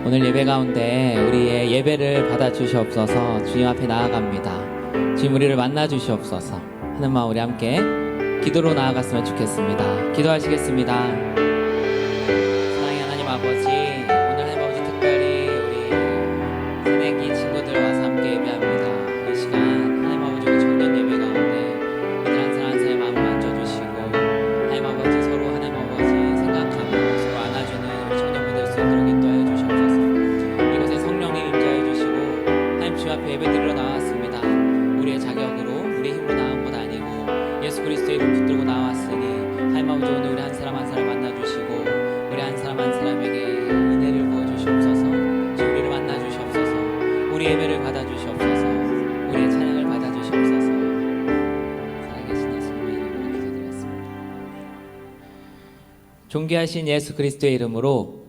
오늘 예배 가운데 우리의 예배를 받아 주시옵소서. 주님 앞에 나아갑니다. 주님 우리를 만나 주시옵소서 하는 마음 우리 함께 기도로 나아갔으면 좋겠습니다. 기도하시겠습니다. 사랑의 하나님 아버지, 오늘 하나님 아버지 특별히 우리 새내기 친구들 와서 함께 예배합니다. 이 시간 하나님 아버지 우리 청년 예배 가운데 우리 한 사람 한 사람의 마음 만져주시고 하나님 아버지 서로 하나님 아버지 생각하며 서로 안아주는 우리 청년분들 수 있도록 인도하여 주시옵소서. 이곳에 성령님 임재하여 주시고 하나님 주 앞에 예배드리러 나왔습니다. 우리의 자격으로 우리의 힘으로 나온 것 아니고 예수 그리스도의 이름 붙들고 나왔으니 하나님 아버지 오늘 우리 한 사람 한 사람 만나주시고 우리 한 사람 한 사람에게 은혜를 부어주시옵소서. 주 우리를 만나주시옵소서. 우리 예배를 받아주시옵소서. 우리의 찬양을 받아주시옵소서. 살아계신 예수님의 이름으로 기도드렸습니다. 존귀하신 예수 그리스도의 이름으로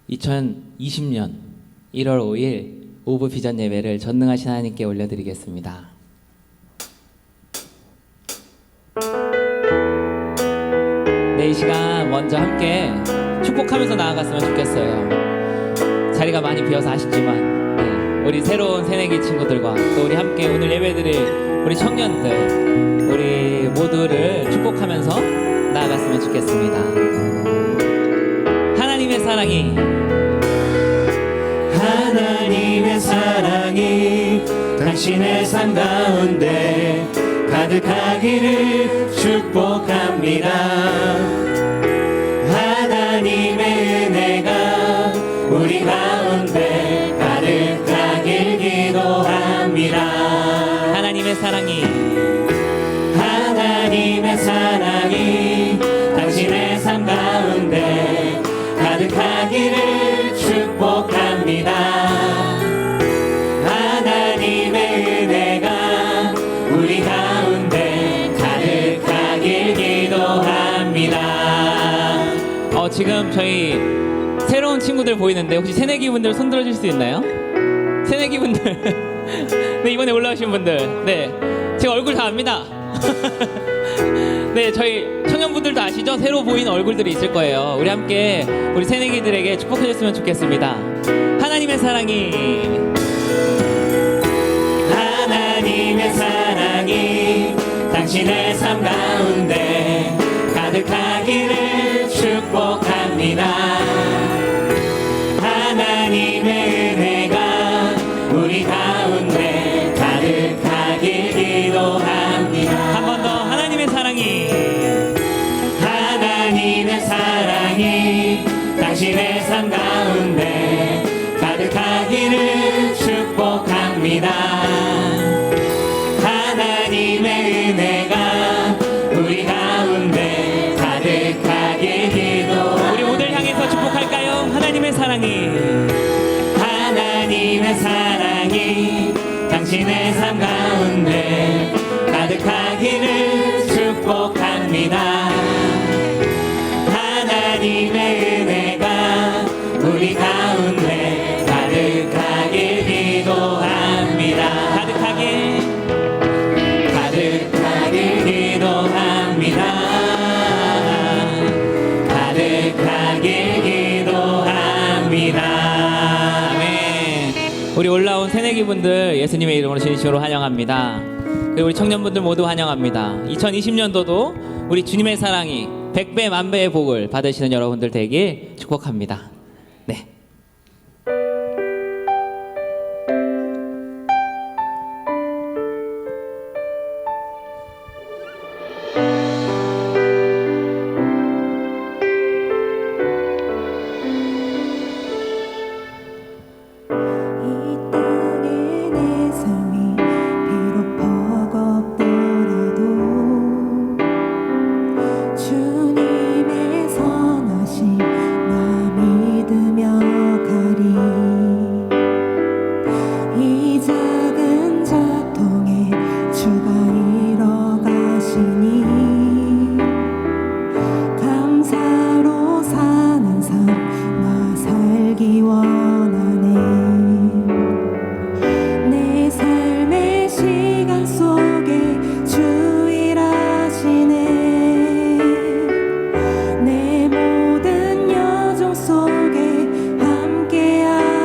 2020년 1월 5일 오브 비전 예배를 전능하신 하나님께 올려드리겠습니다. 네, 이 시간 먼저 함께 축복하면서 나아갔으면 좋겠어요. 자리가 많이 비어서 아쉽지만 우리 새로운 새내기 친구들과 또 우리 함께 오늘 예배드릴 우리 청년들 우리 모두를 축복하면서 나아갔으면 좋겠습니다. 하나님의 사랑이 당신의 삶 가운데 가득하기를 축복합니다. 하나님의 은혜가 우리 가운데 가득하길 기도합니다. 하나님의 사랑이 당신의 삶 가운데 가득하기를 축복합니다. 하나님의 은혜가 우리 가운데 가득하길 기도합니다. 지금 저희 새로운 친구들 보이는데 혹시 새내기 분들 손 들어줄 수 있나요? 새내기 분들 네, 이번에 올라오신 분들 네, 제가 얼굴 다 압니다. 네, 저희 청년분들도 아시죠? 새로 보이는 얼굴들이 있을 거예요. 우리 함께 우리 새내기들에게 축복해줬으면 좋겠습니다. 하나님의 사랑이 당신의 삶 가운데 가득하기를 축복합니다. 하나님의 은혜가 우리 가운데 가득하길 기도합니다. 한 번 더 하나님의 사랑이 당신의 삶 가운데 가득하기를 축복합니다. 하나님의 은혜가 우리 가운데 가득하길 기도합니다. 우리 오늘 향해서 축복할까요? 하나님의 사랑이 당신의 삶 가운데 가득하기를 축복합니다. 하나님의 은혜가 우리 가운데 가득하길 기도합니다. 가득하길 기도합니다. 가득하길 기도합니다. 아멘. 우리 올라온 새내기 분들 예수님의 이름으로 진심으로 환영합니다. 그리고 우리 청년분들 모두 환영합니다. 2020년도도 우리 주님의 사랑이 100배 만배의 복을 받으시는 여러분들 되길 축복합니다. 네. 주님의 선하심 나 믿으며 속에 함께하시네.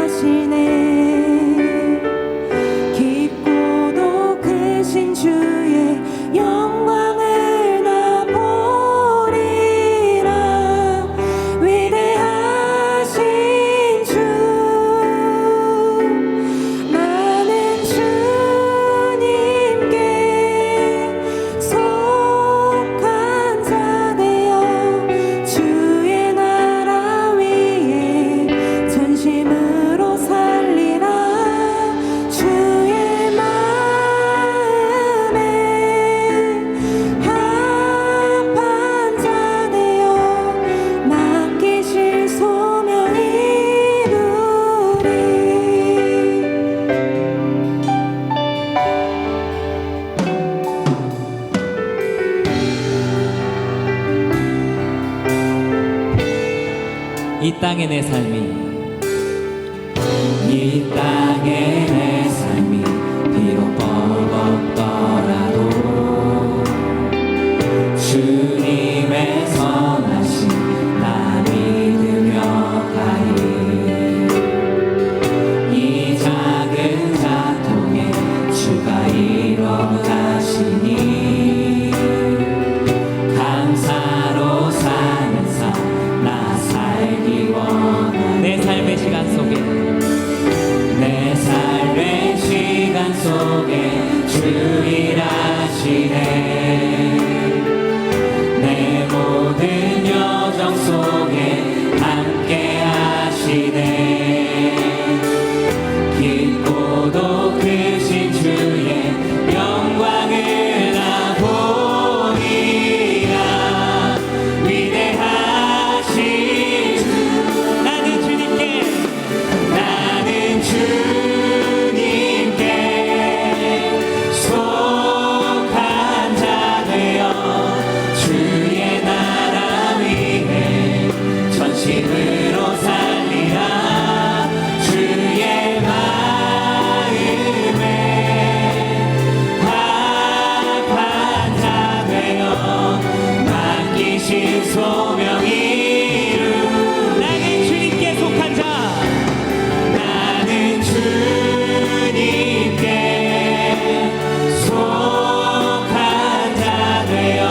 땅의 내 삶이 이 땅의 내 삶이 비록 버겁더라도 주님의 선하심 나 믿으며 가리. 이 작은 자통에 주가 이뤄가시니 감사로 사는 삶 나 살기 원하네. 내 삶의 시간 속에 내 삶의 시간 속에 주 일하시네. 내 모든 여정 속에 함께 하시네. 깊고도 크신 주의 영광을 나 보리라. 위대하신 주 나는 주님께 나는 주님께 속한 자 되어 주의 나라 위해 전심으로 살리라. 주의 마음에 합한 자 되어 맡기신 소명 이루. 나는 주님께 속한 자 나는 주님께 속한 자 되어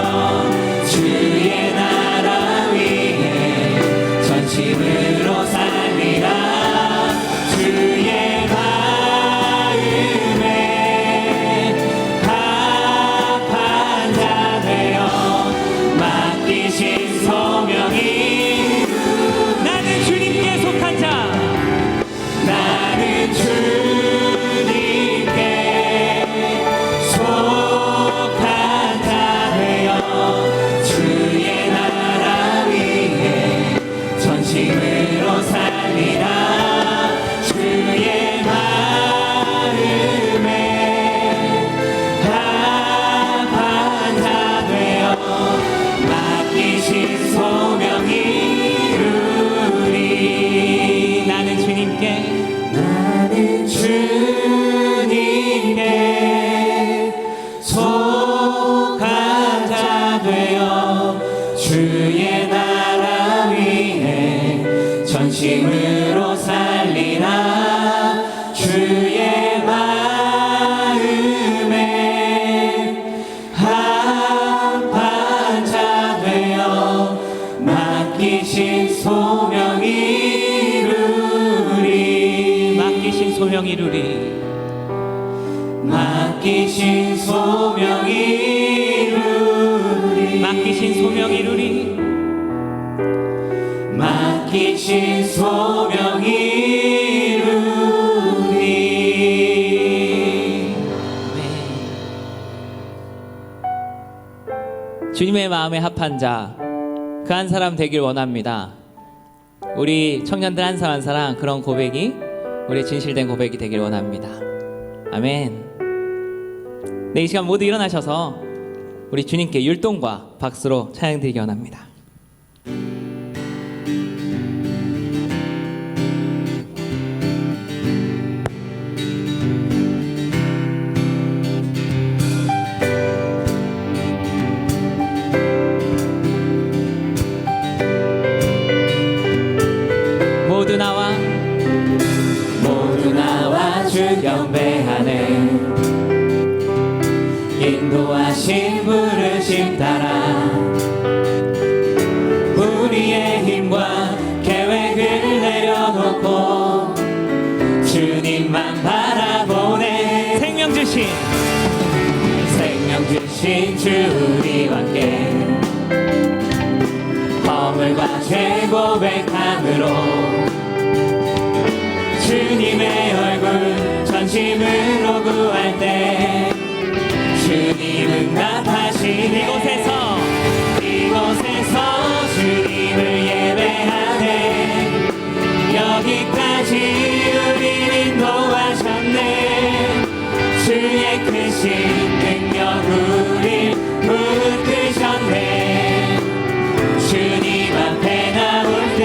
주의 나라 위해 전심으로 살리라. 주의 마음에 합한 자 되어 맡기신 소명이. 나는 주님께 속한 자 나는 주님께 속한 자 되어 주의 나라 위해 전심으로 살리라. 주의 마음에 합한 자 되어 맡기신 소명 이루리. 나는 주님께 나는 주님께 속한 자 되어 주의 나라 위해 전심으로 살리라. 주의 마음에 합한 자 되어 맡기신 소명 이루리. 맡기신 소명 이루리. 맡기신 소명 이루리. 맡기신 소명 이루리. 맡기신 소명 이루리. 주님의 마음에 합한 자, 그 한 사람 되길 원합니다. 우리 청년들 한 사람 한 사람 그런 고백이 우리 진실된 고백이 되길 원합니다. 아멘. 네, 이 시간 모두 일어나셔서 우리 주님께 율동과 박수로 찬양드리기 원합니다. 모두 나와 주 경배하네. 인도하신 부르심 따라 우리의 힘과 계획을 내려놓고 주님만 바라보네. 생명 주신 주 우리와 함께 허물과 죄 고백함으로 주님의 얼굴 전심으로 구할 때 주님 응답하시네. 이곳에서 주님을 예배하네. 여기까지 우리를 인도하셨네. 주의 크신 능력 우릴 붙드셨네. 주님 앞에 나올 때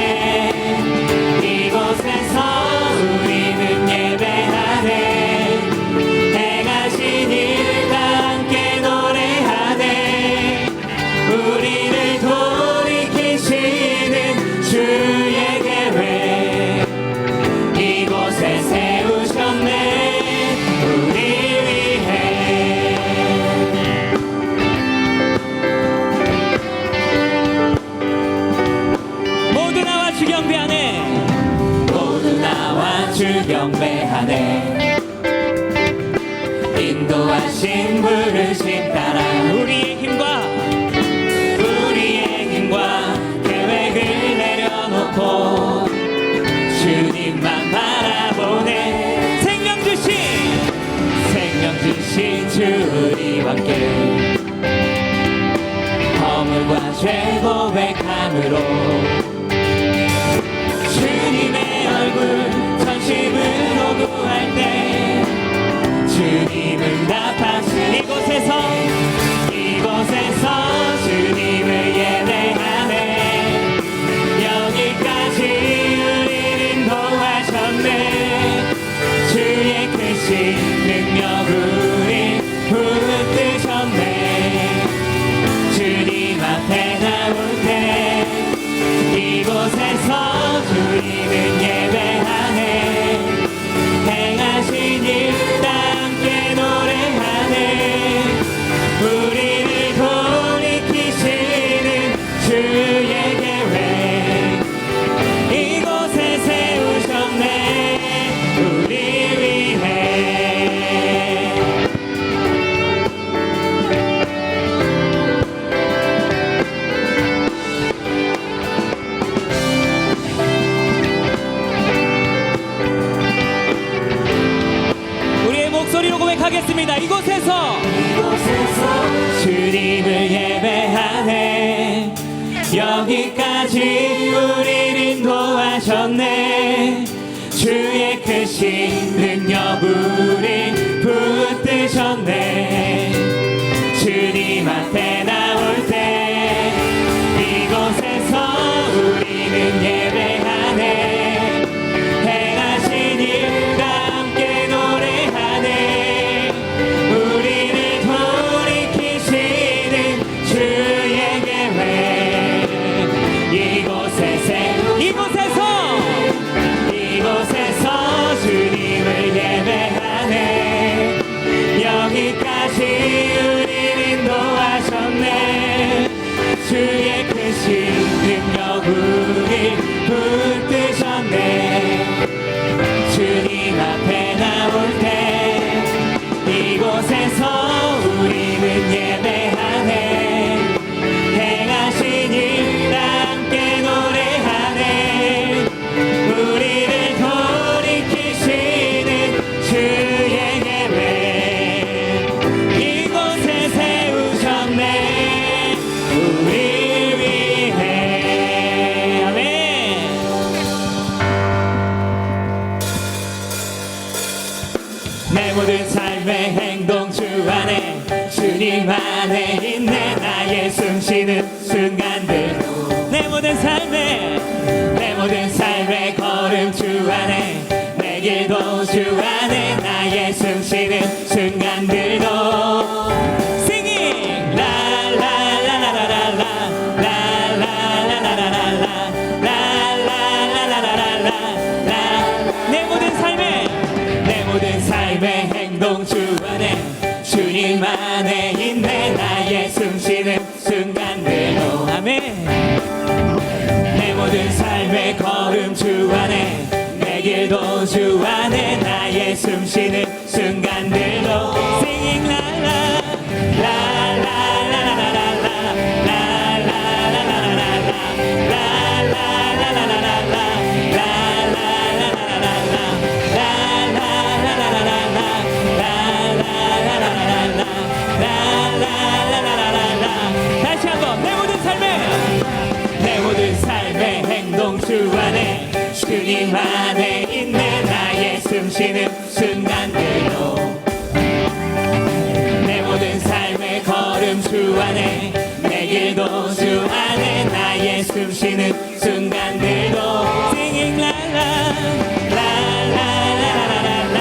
주 경배하네. 인도하신 부르심 따라 우리의 힘과 계획을 내려놓고 주님만 바라보네. 생명 주신 주 우리와 함께 허물과 죄 고백함으로 주님의 얼굴 전심으로 구할 때 주님은 답하신 이곳에서 주님을 예배하네. 여기까지 우리를 인도하셨네. 주의 크신 능력 우리 붙드셨네. 주님 앞에 나올 때 이곳에서 주님은 예배하네. 행하신 일 다 함께 노래하네. 우리를 돌이키시는 주의 계획 이곳에 세우셨네. 우리 위해 우리의 목소리로 고백하겠습니다. 이곳에서 주님을 예배하네. 여기까지 우리를 인도하셨네. 주의 크신 능력 우리 붙드셨네. 주님 앞에 나올 때 이곳에서 우리는 예배하네. 행하신 일 다 함께 노래하네. 우리를 돌이키시는 주의 계획 이곳에서 주님을 예배하네. 여기까지 우리를 인도하셨네. 주의 크신 능력 우리 붙드셨네. 주님 앞에 나올 때 이곳에서 우리는 예배하네. 행하신 일 다 함께 노래하네. 우리를 돌이키시는 주의 계획 이곳에 세우셨네. 우리 위해 아멘. 내 모든 삶의 행동 주 안에 주님 안에 있네. 나의 숨쉬는 순간들 내 모든 삶의 걸음 주 안에 내 길도 주 안에 나의 숨쉬는 순간들도 Singing 내 모든 삶의 행동 주 안에 주님 안에 있네. 나의 숨쉬는 순간들도 아멘. 내 모든 삶의 걸음 주 안에 내 길도 주 안에 나의 숨쉬는 순간들도 Singing la la la la la la la la la 다시 한번 내 모든 삶의 행동 주 안에 주님 안에 있네. 나의 숨쉬는 순간들도 내 모든 삶의 걸음 주 안에 내 길도 주 안에 나의 숨쉬는 순간들도 Singing la la la la la la la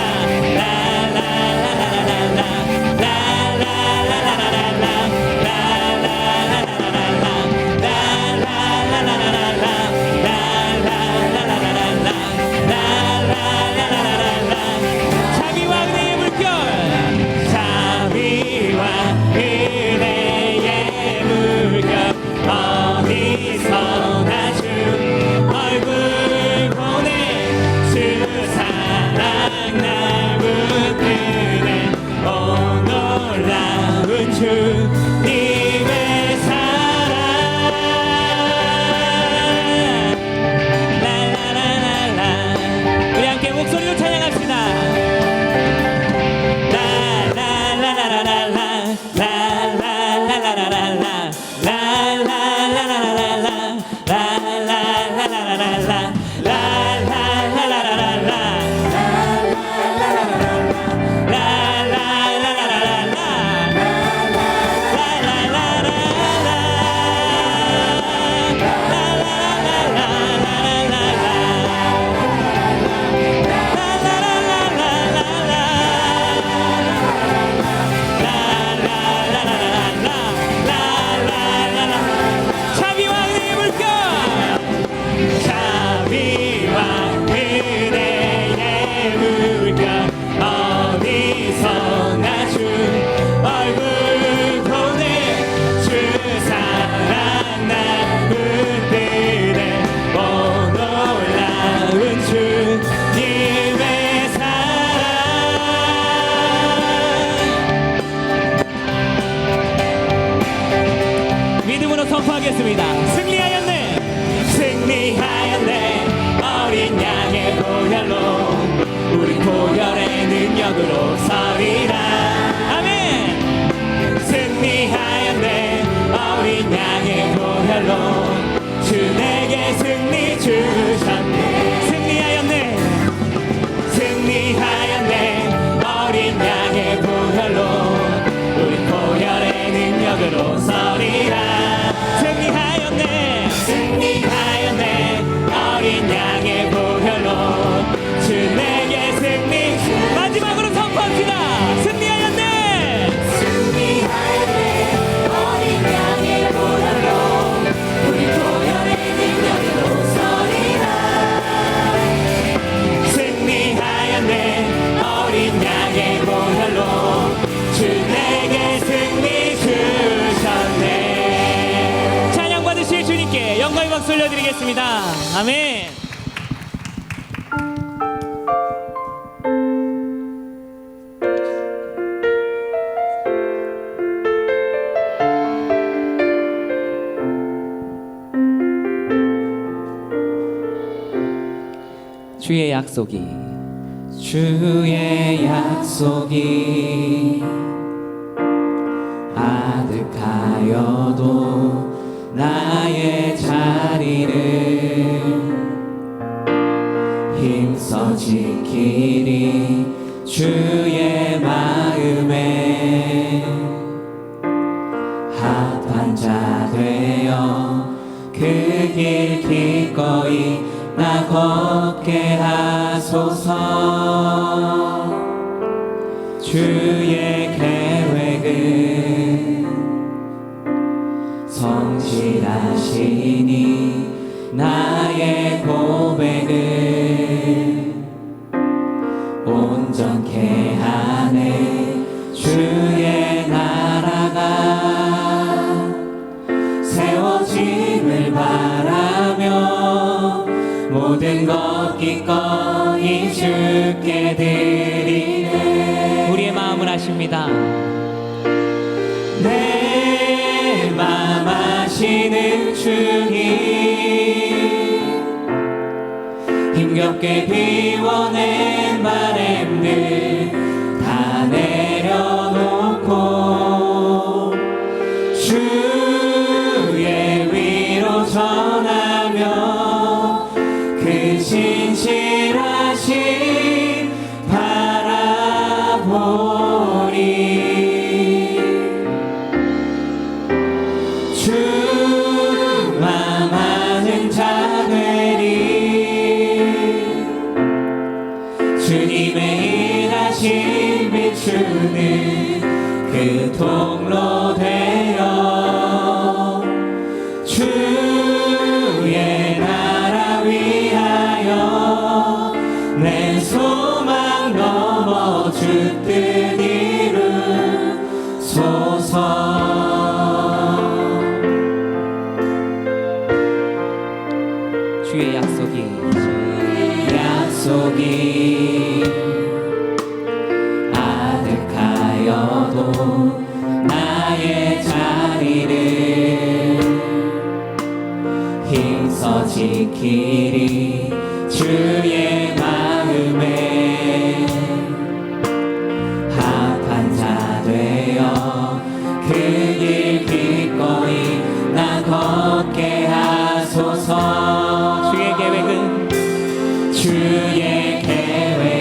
능력으로 서리라. 아멘. 승리하였네 어린 양의 보혈로 주 내게 승리 주셨네. 승리하였네 승리하였네 어린 양의 보혈로 우리 보혈의 능력으로 서리라. 승리하였네 승리하였네 어린 양의 보혈로 주 내게 승리. 마지막으로 선포합시다. 승리하였네 승리하였네 어린 양의 보혈로 우리 보혈의 능력으로 서리라. 승리하였네 어린 양의 보혈로 주 내게 승리 주셨네. 찬양 받으실 주님께 영광의 박수 올려드리겠습니다. 아멘. 주의 약속이 주의 약속이 아득하여도 나의 자리를 힘써 지키리. 주의 마음에 합한 자 되어 그 길 기꺼이 나 걷게 하소서. 주의 계획은 성실하시니 나의 고백을 온전케 하네. 주의 나라가 세워짐을 바라며 모든 것 기꺼이 주께 드리네. 우리의 마음을 아십니다. 내 맘 아시는 주님 힘겹게 비워낸 바램들 다 내려놓고 주의 위로 전하며 그 신실하신 바라보리. 주만 아는 자 되리. 주님의 일하심 비추는 그 통로 되어 주의 나라 위하여 내 소망 넘어 주 뜻 이루소서. 주의 약속이 아득하여도 나의 자리를 힘써 지키리. 주의 마음에 합한 자 되어 그 길 기꺼이 나 걷게 하소서. 주의 계획은 주의 계획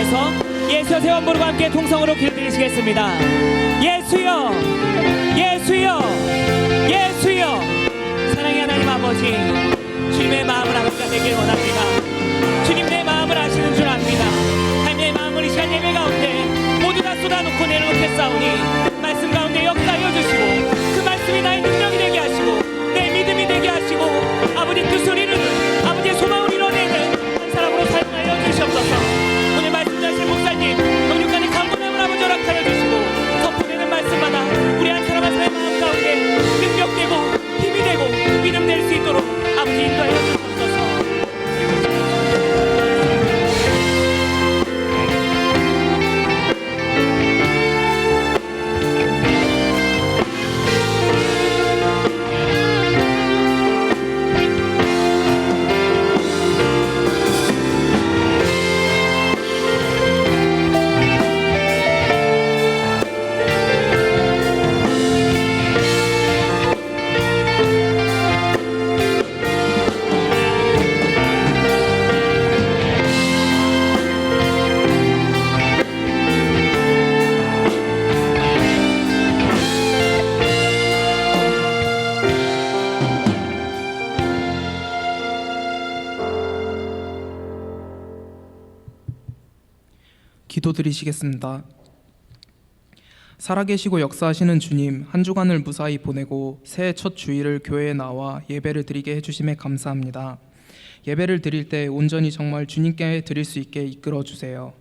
위해서 예수여 세 번 부르고 함께 통성으로 기도드리시겠습니다. 예수여, 예수여, 예수여. 사랑의 하나님 아버지, 주님의 마음을 아버지가 되길 원합니다. 주님 내 마음을 아시는 줄 압니다. 하나님 내 마음을 이 시간 예배 가운데 모두 다 쏟아놓고 내려놓겠사오니 말씀 가운데 역사하여 주시고 그 말씀이 나의 능력이 되게 하시고 내 믿음이 되게 하시고 아버지 뜻을 이루는 아버지의 소망을 이뤄내는 한 사람으로 사용하여 주시옵소서. 오늘 말씀 전하신 목사님 영육간의 강건함을 아버지 허락하여 주시고 선포되는 말씀마다 우리 한 사람 한 사람의 마음 가운데 능력되고 힘이 되고 믿음 될 수 있도록 아버지 인도하여 주시옵소서. 기도드리시겠습니다. 살아계시고 역사하시는 주님, 한 주간을 무사히 보내고 새해 첫 주일을 교회에 나와 예배를 드리게 해주심에 감사합니다. 예배를 드릴 때 온전히 정말 주님께 드릴 수 있게 이끌어 주세요.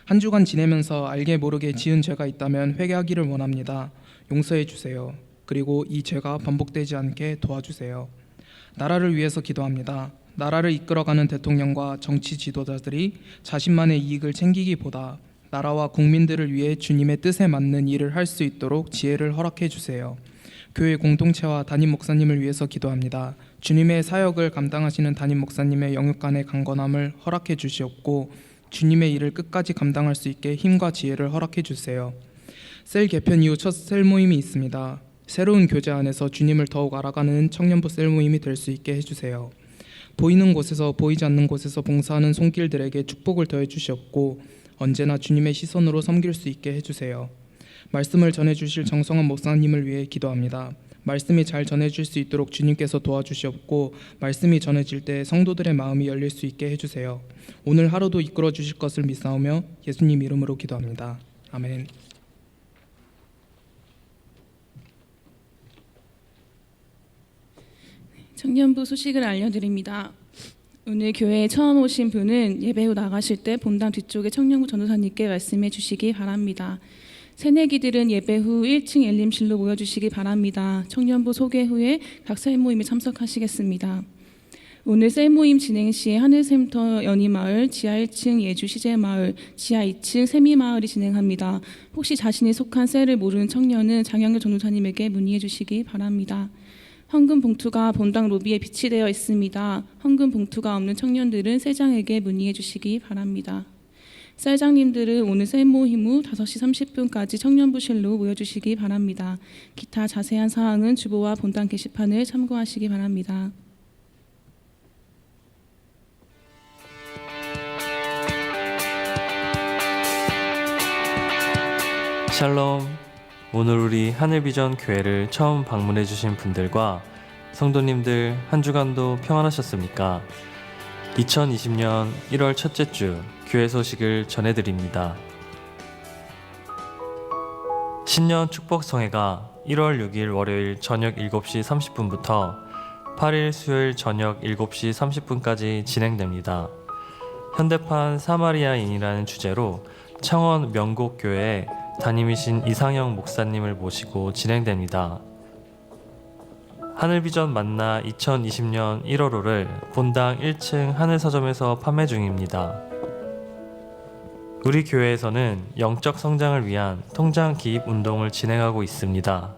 한 주간 지내면서 알게 모르게 지은 죄가 있다면 회개하기를 원합니다. 용서해 주세요. 그리고 이 죄가 반복되지 않게 도와주세요. 나라를 위해서 기도합니다. 나라를 이끌어가는 대통령과 정치 지도자들이 자신만의 이익을 챙기기보다 나라와 국민들을 위해 주님의 뜻에 맞는 일을 할 수 있도록 지혜를 허락해 주세요. 교회 공동체와 담임 목사님을 위해서 기도합니다. 주님의 사역을 감당하시는 담임 목사님의 영육간의 강건함을 허락해 주시옵고 주님의 일을 끝까지 감당할 수 있게 힘과 지혜를 허락해 주세요. 셀 개편 이후 첫 셀 모임이 있습니다. 새로운 교제 안에서 주님을 더욱 알아가는 청년부 셀 모임이 될 수 있게 해주세요. 보이는 곳에서 보이지 않는 곳에서 봉사하는 손길들에게 축복을 더해 주시옵고 언제나 주님의 시선으로 섬길 수 있게 해주세요. 말씀을 전해주실 정성한 목사님을 위해 기도합니다. 말씀이 잘 전해질 수 있도록 주님께서 도와주시옵고 말씀이 전해질 때 성도들의 마음이 열릴 수 있게 해주세요. 오늘 하루도 이끌어 주실 것을 믿사오며 예수님 이름으로 기도합니다. 아멘. 청년부 소식을 알려드립니다. 오늘 교회에 처음 오신 분은 예배 후 나가실 때 본당 뒤쪽에 청년부 전도사님께 말씀해 주시기 바랍니다. 새내기들은 예배 후 1층 엘림실로 모여주시기 바랍니다. 청년부 소개 후에 각 셀모임에 참석하시겠습니다. 오늘 셀모임 진행 시에 하늘샘터 연희마을, 지하 1층 예주시제마을, 지하 2층 세미마을이 진행합니다. 혹시 자신이 속한 셀을 모르는 청년은 장영규 전도사님에게 문의해 주시기 바랍니다. 헌금 봉투가 본당 로비에 비치되어 있습니다. 헌금 봉투가 없는 청년들은 셀장에게 문의해 주시기 바랍니다. 셀장님들은 오늘 셀 모임 후 5시 30분까지 청년부실로 모여주시기 바랍니다. 기타 자세한 사항은 주보와 본당 게시판을 참고하시기 바랍니다. 샬롬. 오늘 우리 하늘비전 교회를 처음 방문해 주신 분들과 성도님들 한 주간도 평안하셨습니까? 2020년 1월 첫째 주 교회 소식을 전해드립니다. 신년 축복성회가 1월 6일 월요일 저녁 7시 30분부터 8일 수요일 저녁 7시 30분까지 진행됩니다. 현대판 사마리아인이라는 주제로 창원 명곡교회에 담임이신 이상영 목사님을 모시고 진행됩니다. 하늘비전 만나 2020년 1월호를 본당 1층 하늘서점에서 판매 중입니다. 우리 교회에서는 영적 성장을 위한 통장 기입 운동을 진행하고 있습니다.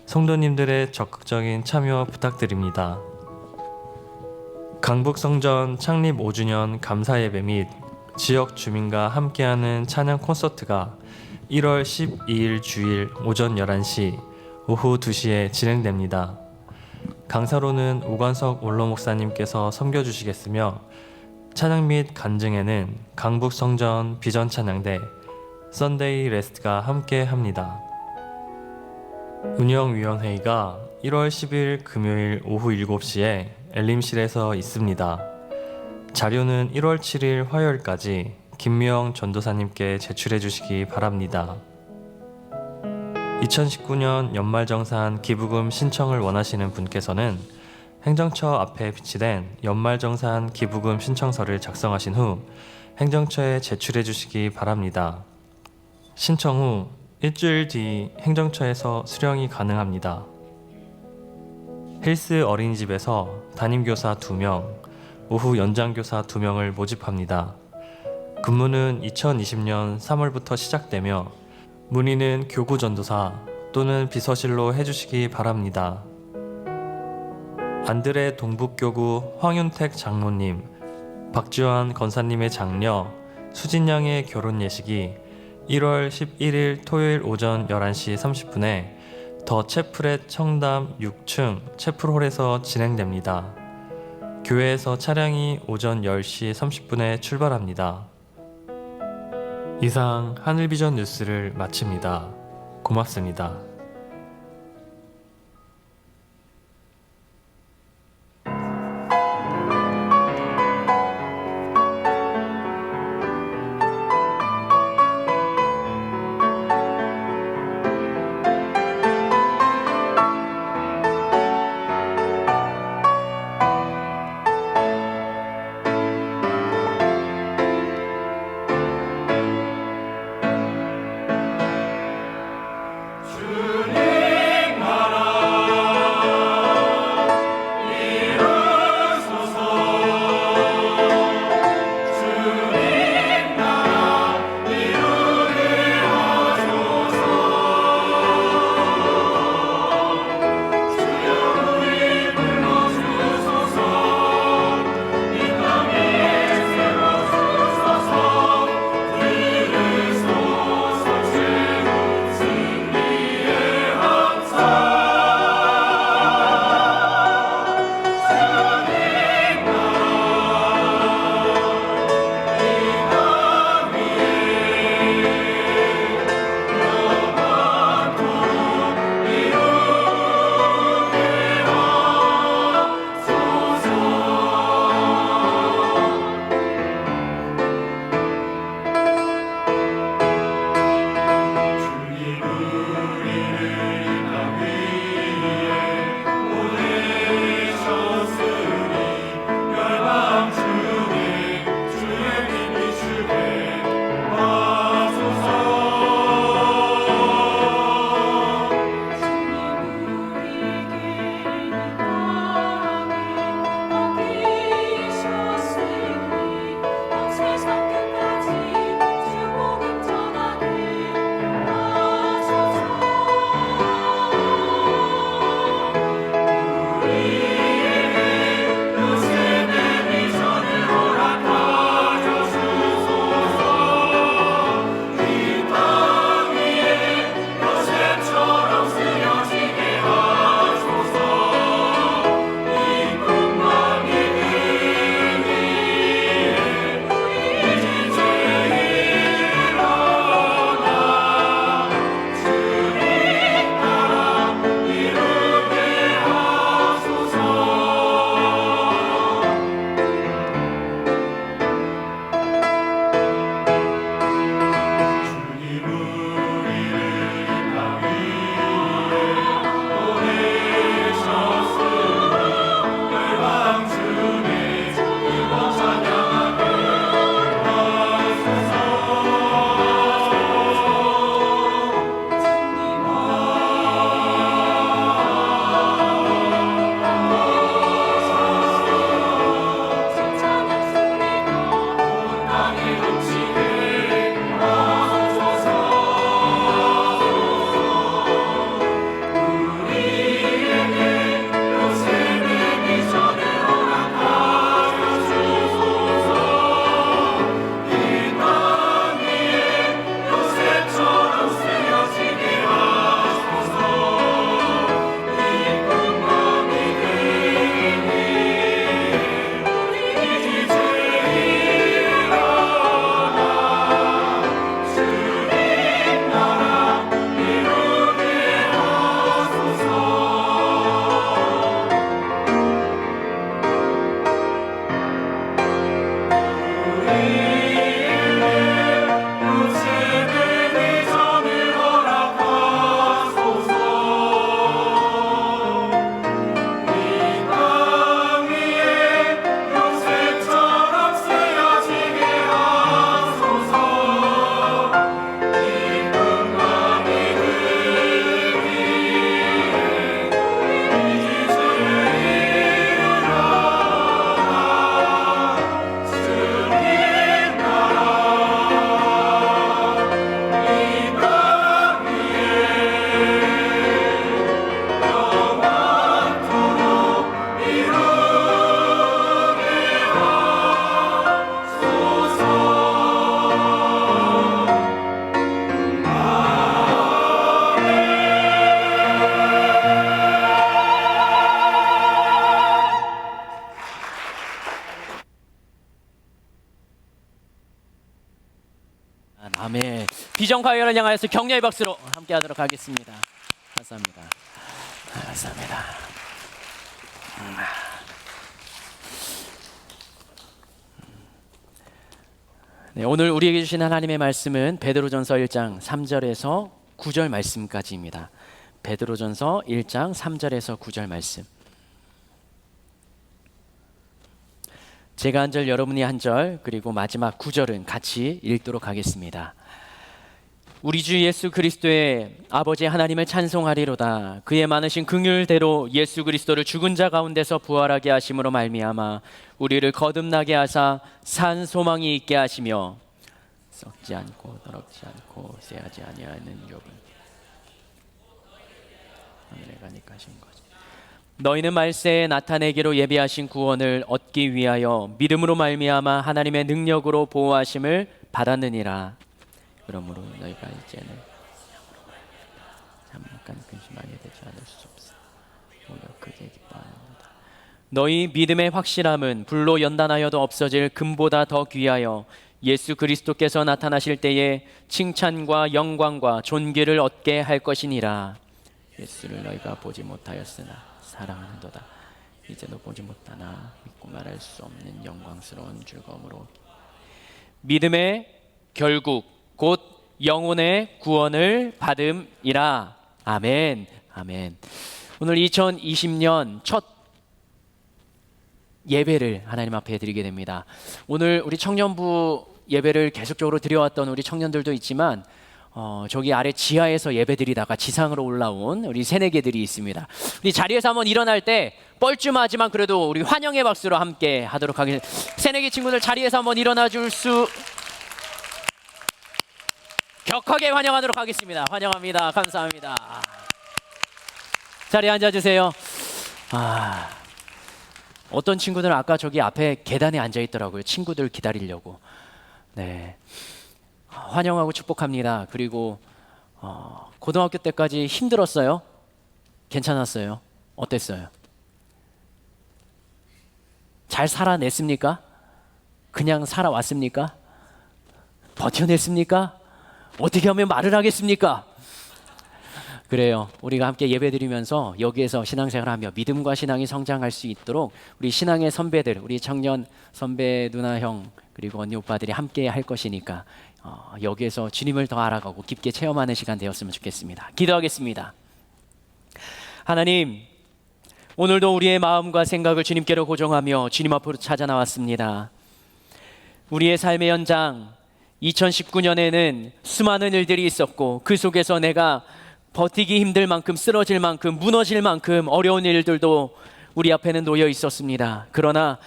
성도님들의 적극적인 참여 부탁드립니다. 강북성전 창립 5주년 감사예배 및 지역 주민과 함께하는 찬양 콘서트가 1월 12일 주일 오전 11시, 오후 2시에 진행됩니다. 강사로는 우관석 원로 목사님께서 섬겨주시겠으며 찬양 및 간증에는 강북 성전 비전 찬양대 썬데이 레스트가 함께 합니다. 운영위원회의가 1월 10일 금요일 오후 7시에 엘림실에서 있습니다. 자료는 1월 7일 화요일까지 김미영 전도사님께 제출해 주시기 바랍니다. 2019년 연말정산 기부금 신청을 원하시는 분께서는 행정처 앞에 비치된 연말정산 기부금 신청서를 작성하신 후 행정처에 제출해 주시기 바랍니다. 신청 후 일주일 뒤 행정처에서 수령이 가능합니다. 힐스 어린이집에서 담임교사 2명, 오후 연장교사 2명을 모집합니다. 근무는 2020년 3월부터 시작되며 문의는 교구전도사 또는 비서실로 해주시기 바랍니다. 안드레 동북교구 황윤택 장로님, 박지환 건사님의 장녀 수진양의 결혼 예식이 1월 11일 토요일 오전 11시 30분에 더 채플렛 청담 6층 채플홀에서 진행됩니다. 교회에서 차량이 오전 10시 30분에 출발합니다. 이상 하늘비전 뉴스를 마칩니다. 고맙습니다. 주 아멘. 비전과외를 향하여서 격려의 박수로 함께하도록 하겠습니다. 감사합니다. 감사합니다. 네, 오늘 우리에게 주신 하나님의 말씀은 베드로전서 1장 3절에서 9절 말씀까지입니다. 베드로전서 1장 3절에서 9절 말씀. 제가 한 절, 여러분이 한 절, 그리고 마지막 9절은 같이 읽도록 하겠습니다. 우리 주 예수 그리스도의 아버지 하나님을 찬송하리로다. 그의 많으신 긍휼대로 예수 그리스도를 죽은 자 가운데서 부활하게 하심으로 말미암아 우리를 거듭나게 하사 산 소망이 있게 하시며 썩지 않고 더럽지 않고 쇠하지 아니하는 욥은 하늘에 가니까 하신 거지. 너희는 말세에 나타내기로 예비하신 구원을 얻기 위하여 믿음으로 말미암아 하나님의 능력으로 보호하심을 받았느니라. 그러므로 너희가 이제는 잠깐 근심하게 되지 않을 수 없어. 오히려 크게 기뻐합니다. 너희 믿음의 확실함은 불로 연단하여도 없어질 금보다 더 귀하여 예수 그리스도께서 나타나실 때에 칭찬과 영광과 존귀를 얻게 할 것이니라. 예수를 너희가 보지 못하였으나 사랑하는도다. 이제도 보지 못하나 믿고 말할 수 없는 영광스러운 즐거움으로 믿음의 결국 곧 영혼의 구원을 받음이라. 아멘. 아멘. 오늘 2020년 첫 예배를 하나님 앞에 드리게 됩니다. 오늘 우리 청년부 예배를 계속적으로 드려왔던 우리 청년들도 있지만 저기 아래 지하에서 예배 드리다가 지상으로 올라온 우리 새내기들이 있습니다. 우리 자리에서 한번 일어날 때 뻘쭘하지만 그래도 우리 환영의 박수로 함께 하도록 하겠습니다. 새내기 친구들 자리에서 한번 일어나 줄 수 격하게 환영하도록 하겠습니다. 환영합니다. 감사합니다. 자리에 앉아주세요. 어떤 친구들은 아까 저기 앞에 계단에 앉아 있더라고요. 친구들 기다리려고. 네, 환영하고 축복합니다. 그리고 고등학교 때까지 힘들었어요? 괜찮았어요? 어땠어요? 잘 살아냈습니까? 그냥 살아왔습니까? 버텨냈습니까? 어떻게 하면 말을 하겠습니까? 그래요. 우리가 함께 예배드리면서 여기에서 신앙생활하며 믿음과 신앙이 성장할 수 있도록 우리 신앙의 선배들, 우리 청년 선배 누나 형 그리고 언니 오빠들이 함께 할 것이니까 여기에서 주님을 더 알아가고 깊게 체험하는 시간 되었으면 좋겠습니다. 기도하겠습니다. 하나님, 오늘도 우리의 마음과 생각을 주님께로 고정하며 주님 앞으로 찾아 나왔습니다. 우리의 삶의 현장 2019년에는 수많은 일들이 있었고 그 속에서 내가 버티기 힘들 만큼 쓰러질 만큼 무너질 만큼 어려운 일들도 우리 앞에는 놓여 있었습니다. 그러나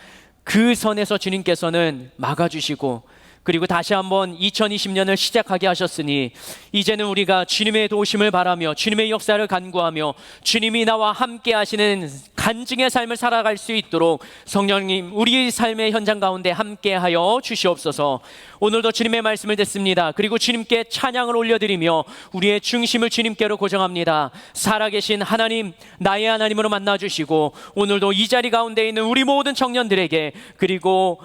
그 선에서 주님께서는 막아주시고 그리고 다시 한번 2020년을 시작하게 하셨으니 이제는 우리가 주님의 도우심을 바라며 주님의 역사를 간구하며 주님이 나와 함께 하시는 간증의 삶을 살아갈 수 있도록 성령님 우리 삶의 현장 가운데 함께하여 주시옵소서. 오늘도 주님의 말씀을 듣습니다. 그리고 주님께 찬양을 올려드리며 우리의 중심을 주님께로 고정합니다. 살아계신 하나님, 나의 하나님으로 만나주시고 오늘도 이 자리 가운데 있는 우리 모든 청년들에게 그리고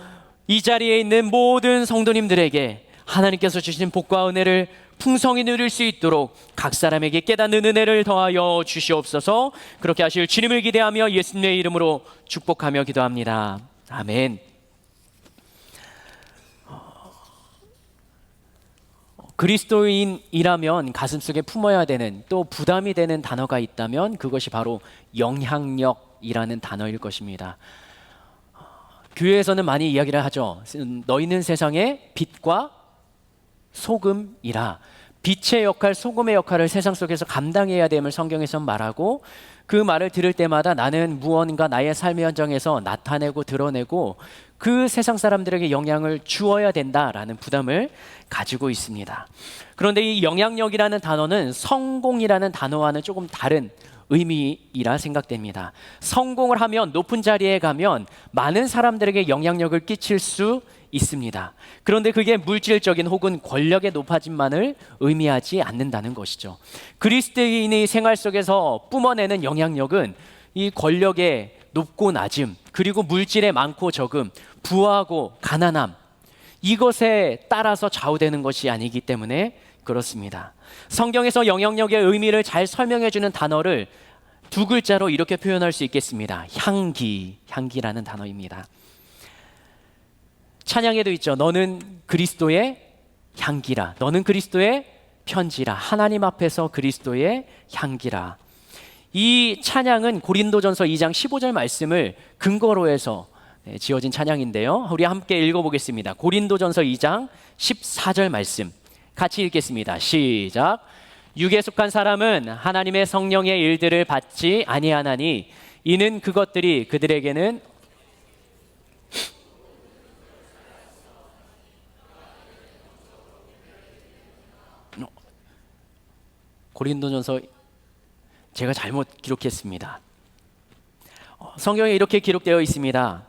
이 자리에 있는 모든 성도님들에게 하나님께서 주신 복과 은혜를 풍성히 누릴 수 있도록 각 사람에게 깨닫는 은혜를 더하여 주시옵소서. 그렇게 하실 주님을 기대하며 예수님의 이름으로 축복하며 기도합니다. 아멘. 그리스도인이라면 가슴속에 품어야 되는 또 부담이 되는 단어가 있다면 그것이 바로 영향력이라는 단어일 것입니다. 교회에서는 많이 이야기를 하죠. 너희는 세상의 빛과 소금이라. 빛의 역할, 소금의 역할을 세상 속에서 감당해야 됨을 성경에서 말하고 그 말을 들을 때마다 나는 무언가 나의 삶의 현장에서 나타내고 드러내고 그 세상 사람들에게 영향을 주어야 된다라는 부담을 가지고 있습니다. 그런데 이 영향력이라는 단어는 성공이라는 단어와는 조금 다른 의미이라 생각됩니다. 성공을 하면 높은 자리에 가면 많은 사람들에게 영향력을 끼칠 수 있습니다. 그런데 그게 물질적인 혹은 권력의 높아짐만을 의미하지 않는다는 것이죠. 그리스도인의 생활 속에서 뿜어내는 영향력은 이 권력의 높고 낮음, 그리고 물질의 많고 적음, 부하고 가난함, 이것에 따라서 좌우되는 것이 아니기 때문에 그렇습니다. 성경에서 영향력의 의미를 잘 설명해 주는 단어를 두 글자로 이렇게 표현할 수 있겠습니다. 향기라는 단어입니다. 찬양에도 있죠. 너는 그리스도의 향기라. 너는 그리스도의 편지라. 하나님 앞에서 그리스도의 향기라. 이 찬양은 고린도전서 2장 15절 말씀을 근거로 해서 지어진 찬양인데요. 우리 함께 읽어보겠습니다. 고린도전서 2장 14절 말씀 같이 읽겠습니다. 시작. 육에 속한 사람은 하나님의 성령의 일들을 받지 아니하나니 이는 그것들이 그들에게는 고린도전서 제가 잘못 기록했습니다. 성경에 이렇게 기록되어 있습니다.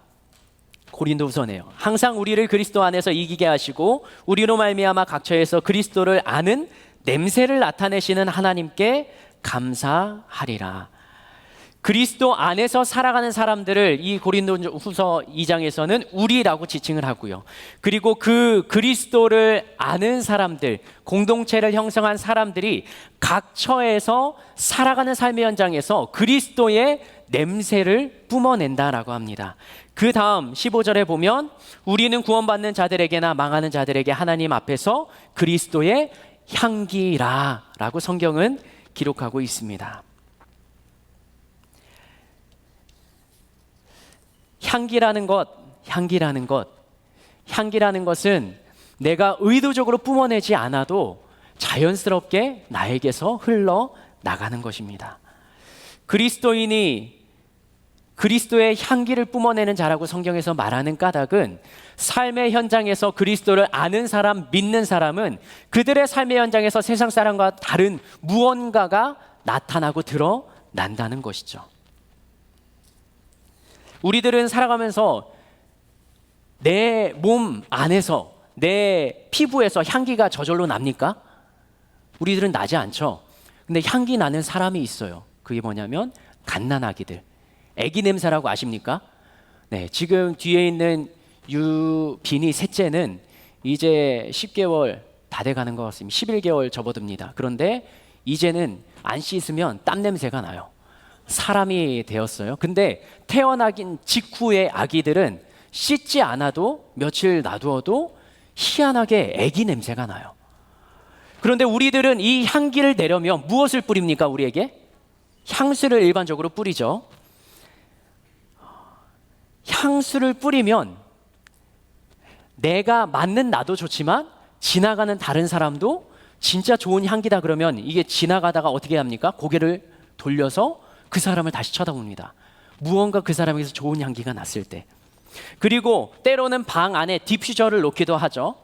고린도후서네요. 항상 우리를 그리스도 안에서 이기게 하시고 우리로 말미암아 각처에서 그리스도를 아는 냄새를 나타내시는 하나님께 감사하리라. 그리스도 안에서 살아가는 사람들을 이 고린도후서 2장에서는 우리라고 지칭을 하고요. 그리고 그 그리스도를 아는 사람들, 공동체를 형성한 사람들이 각처에서 살아가는 삶의 현장에서 그리스도의 냄새를 뿜어낸다라고 합니다. 그 다음 15절에 보면 우리는 구원받는 자들에게나 망하는 자들에게 하나님 앞에서 그리스도의 향기라 라고 성경은 기록하고 있습니다. 향기라는 것은 내가 의도적으로 뿜어내지 않아도 자연스럽게 나에게서 흘러나가는 것입니다. 그리스도인이 그리스도의 향기를 뿜어내는 자라고 성경에서 말하는 까닭은 삶의 현장에서 그리스도를 아는 사람, 믿는 사람은 그들의 삶의 현장에서 세상 사람과 다른 무언가가 나타나고 드러난다는 것이죠. 우리들은 살아가면서 내 몸 안에서, 내 피부에서 향기가 저절로 납니까? 우리들은 나지 않죠. 근데 향기 나는 사람이 있어요. 그게 뭐냐면 갓난아기들. 아기 냄새라고 아십니까? 네, 지금 뒤에 있는 유빈이 셋째는 이제 10개월 다 돼가는 것 같습니다. 11개월 접어듭니다. 그런데 이제는 안 씻으면 땀 냄새가 나요. 사람이 되었어요. 근데 태어나긴 직후의 아기들은 씻지 않아도 며칠 놔두어도 희한하게 아기 냄새가 나요. 그런데 우리들은 이 향기를 내려면 무엇을 뿌립니까? 우리에게? 향수를 일반적으로 뿌리죠. 향수를 뿌리면 내가 맡는 나도 좋지만 지나가는 다른 사람도 진짜 좋은 향기다 그러면 이게 지나가다가 어떻게 합니까? 고개를 돌려서 그 사람을 다시 쳐다봅니다. 무언가 그 사람에게서 좋은 향기가 났을 때. 그리고 때로는 방 안에 디퓨저를 놓기도 하죠.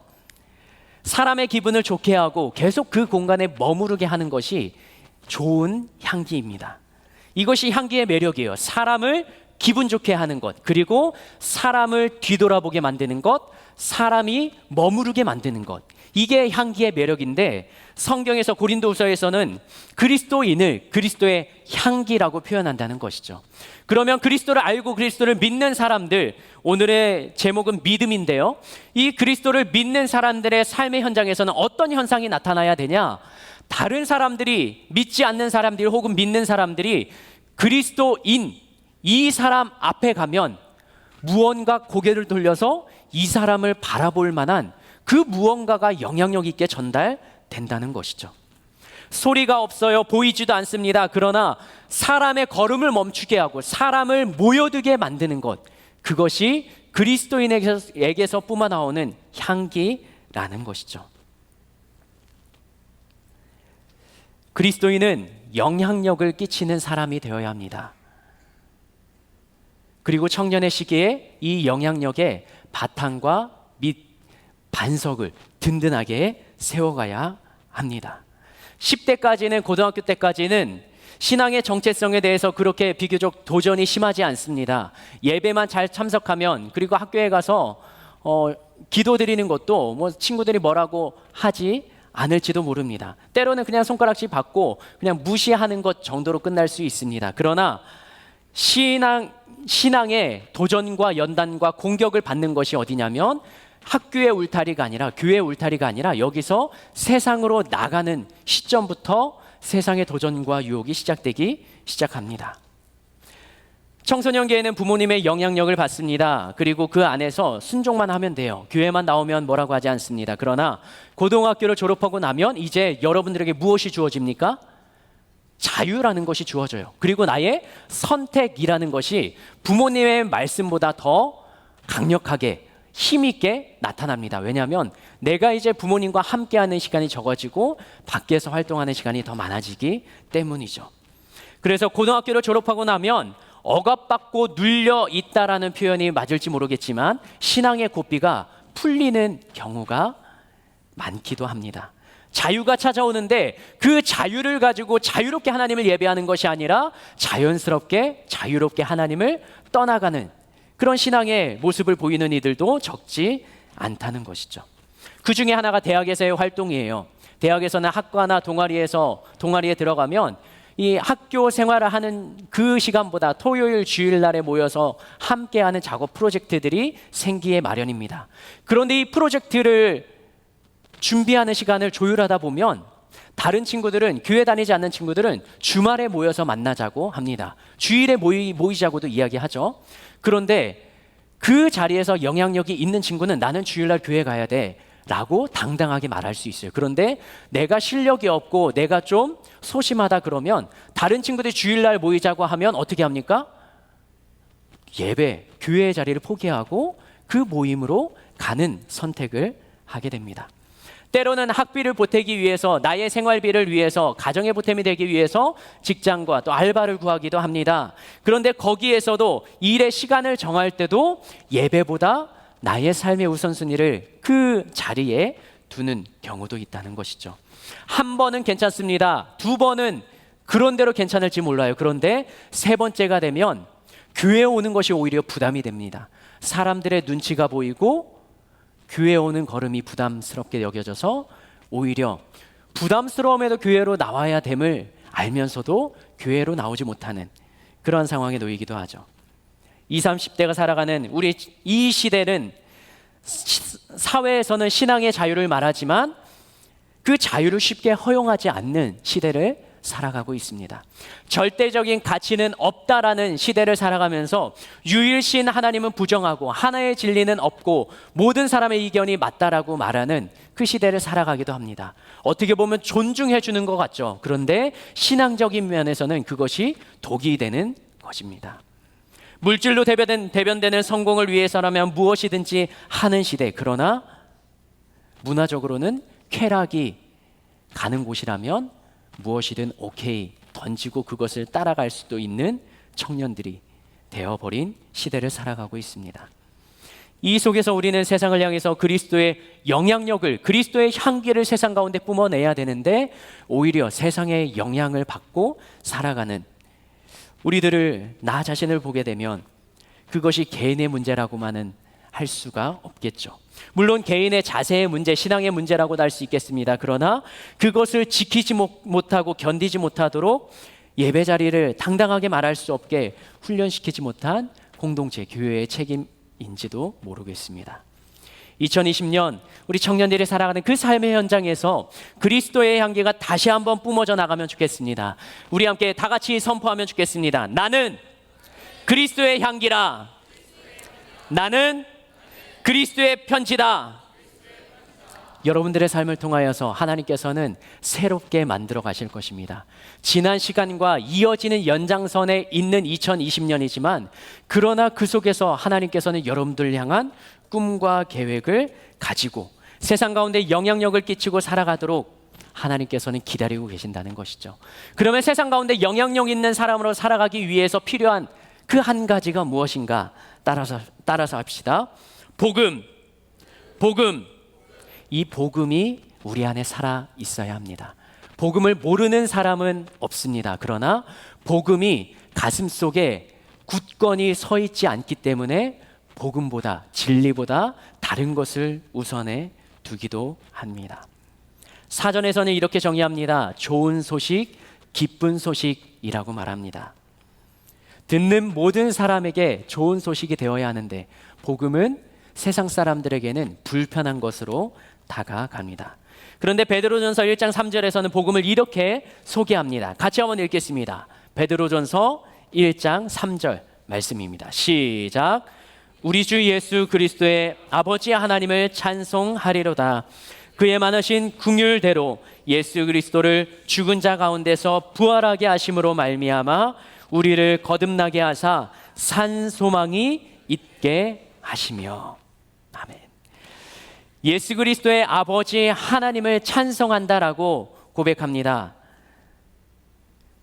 사람의 기분을 좋게 하고 계속 그 공간에 머무르게 하는 것이 좋은 향기입니다. 이것이 향기의 매력이에요. 사람을 기분 좋게 하는 것, 그리고 사람을 뒤돌아보게 만드는 것, 사람이 머무르게 만드는 것. 이게 향기의 매력인데 성경에서 고린도후서에서는 그리스도인을 그리스도의 향기라고 표현한다는 것이죠. 그러면 그리스도를 알고 그리스도를 믿는 사람들, 오늘의 제목은 믿음인데요. 이 그리스도를 믿는 사람들의 삶의 현장에서는 어떤 현상이 나타나야 되냐? 다른 사람들이, 믿지 않는 사람들 혹은 믿는 사람들이 그리스도인 이 사람 앞에 가면 무언가 고개를 돌려서 이 사람을 바라볼 만한 그 무언가가 영향력 있게 전달된다는 것이죠. 소리가 없어요. 보이지도 않습니다. 그러나 사람의 걸음을 멈추게 하고 사람을 모여들게 만드는 것, 그것이 그리스도인에게서 뿜어나오는 향기라는 것이죠. 그리스도인은 영향력을 끼치는 사람이 되어야 합니다. 그리고 청년의 시기에 이 영향력의 바탕과 밑 반석을 든든하게 세워가야 합니다. 10대까지는, 고등학교 때까지는 신앙의 정체성에 대해서 그렇게 비교적 도전이 심하지 않습니다. 예배만 잘 참석하면, 그리고 학교에 가서 기도 드리는 것도 뭐 친구들이 뭐라고 하지 않을지도 모릅니다. 때로는 그냥 손가락질 받고 그냥 무시하는 것 정도로 끝날 수 있습니다. 그러나 신앙의 도전과 연단과 공격을 받는 것이 어디냐면 학교의 울타리가 아니라 교회의 울타리가 아니라 여기서 세상으로 나가는 시점부터 세상의 도전과 유혹이 시작합니다. 청소년기에는 부모님의 영향력을 받습니다. 그리고 그 안에서 순종만 하면 돼요. 교회만 나오면 뭐라고 하지 않습니다. 그러나 고등학교를 졸업하고 나면 이제 여러분들에게 무엇이 주어집니까? 자유라는 것이 주어져요. 그리고 나의 선택이라는 것이 부모님의 말씀보다 더 강력하게 힘있게 나타납니다. 왜냐하면 내가 이제 부모님과 함께하는 시간이 적어지고 밖에서 활동하는 시간이 더 많아지기 때문이죠. 그래서 고등학교를 졸업하고 나면 억압받고 눌려 있다라는 표현이 맞을지 모르겠지만 신앙의 고삐가 풀리는 경우가 많기도 합니다. 자유가 찾아오는데 그 자유를 가지고 자유롭게 하나님을 예배하는 것이 아니라 자연스럽게 자유롭게 하나님을 떠나가는 그런 신앙의 모습을 보이는 이들도 적지 않다는 것이죠. 그 중에 하나가 대학에서의 활동이에요. 대학에서는 학과나 동아리에 들어가면 이 학교 생활을 하는 그 시간보다 토요일, 주일날에 모여서 함께하는 작업 프로젝트들이 생기에 마련입니다. 그런데 이 프로젝트를 준비하는 시간을 조율하다 보면 다른 친구들은, 교회 다니지 않는 친구들은 주말에 모여서 만나자고 합니다. 주일에 모이자고도 이야기하죠. 그런데 그 자리에서 영향력이 있는 친구는 나는 주일날 교회 가야 돼 라고 당당하게 말할 수 있어요. 그런데 내가 실력이 없고 내가 좀 소심하다 그러면 다른 친구들이 주일날 모이자고 하면 어떻게 합니까? 예배, 교회의 자리를 포기하고 그 모임으로 가는 선택을 하게 됩니다. 때로는 학비를 보태기 위해서, 나의 생활비를 위해서, 가정의 보탬이 되기 위해서 직장과 또 알바를 구하기도 합니다. 그런데 거기에서도 일의 시간을 정할 때도 예배보다 나의 삶의 우선순위를 그 자리에 두는 경우도 있다는 것이죠. 한 번은 괜찮습니다. 두 번은 그런 대로 괜찮을지 몰라요. 그런데 세 번째가 되면 교회에 오는 것이 오히려 부담이 됩니다. 사람들의 눈치가 보이고 교회에 오는 걸음이 부담스럽게 여겨져서 오히려 부담스러움에도 교회로 나와야 됨을 알면서도 교회로 나오지 못하는 그런 상황에 놓이기도 하죠. 20, 30대가 살아가는 우리 이 시대는 사회에서는 신앙의 자유를 말하지만 그 자유를 쉽게 허용하지 않는 시대를 살아가고 있습니다. 절대적인 가치는 없다라는 시대를 살아가면서 유일신 하나님은 부정하고 하나의 진리는 없고 모든 사람의 의견이 맞다라고 말하는 그 시대를 살아가기도 합니다. 어떻게 보면 존중해 주는 것 같죠. 그런데 신앙적인 면에서는 그것이 독이 되는 것입니다. 물질로 대변되는 성공을 위해서라면 무엇이든지 하는 시대. 그러나 문화적으로는 쾌락이 가는 곳이라면 무엇이든 오케이 던지고 그것을 따라갈 수도 있는 청년들이 되어버린 시대를 살아가고 있습니다. 이 속에서 우리는 세상을 향해서 그리스도의 영향력을, 그리스도의 향기를 세상 가운데 뿜어내야 되는데 오히려 세상의 영향을 받고 살아가는 우리들을, 나 자신을 보게 되면 그것이 개인의 문제라고만은 할 수가 없겠죠. 물론 개인의 자세의 문제, 신앙의 문제라고도 할 수 있겠습니다. 그러나 그것을 지키지 못하고 견디지 못하도록 예배 자리를 당당하게 말할 수 없게 훈련시키지 못한 공동체, 교회의 책임인지도 모르겠습니다. 2020년 우리 청년들이 살아가는 그 삶의 현장에서 그리스도의 향기가 다시 한번 뿜어져 나가면 좋겠습니다. 우리 함께 다 같이 선포하면 좋겠습니다. 나는 그리스도의 향기라. 나는 그리스도의 편지다. 여러분들의 삶을 통하여서 하나님께서는 새롭게 만들어 가실 것입니다. 지난 시간과 이어지는 연장선에 있는 2020년이지만 그러나 그 속에서 하나님께서는 여러분들을 향한 꿈과 계획을 가지고 세상 가운데 영향력을 끼치고 살아가도록 하나님께서는 기다리고 계신다는 것이죠. 그러면 세상 가운데 영향력 있는 사람으로 살아가기 위해서 필요한 그 한 가지가 무엇인가 따라서 합시다. 복음. 이 복음이 우리 안에 살아 있어야 합니다. 복음을 모르는 사람은 없습니다. 그러나 복음이 가슴 속에 굳건히 서 있지 않기 때문에 복음보다, 진리보다 다른 것을 우선해 두기도 합니다. 사전에서는 이렇게 정의합니다. 좋은 소식, 기쁜 소식이라고 말합니다. 듣는 모든 사람에게 좋은 소식이 되어야 하는데 복음은 세상 사람들에게는 불편한 것으로 다가갑니다. 그런데 베드로전서 1장 3절에서는 복음을 이렇게 소개합니다. 같이 한번 읽겠습니다. 베드로전서 1장 3절 말씀입니다. 시작. 우리 주 예수 그리스도의 아버지 하나님을 찬송하리로다. 그의 많으신 긍휼대로 예수 그리스도를 죽은 자 가운데서 부활하게 하심으로 말미암아 우리를 거듭나게 하사 산 소망이 있게 하시며. 아멘. 예수 그리스도의 아버지 하나님을 찬송한다라고 고백합니다.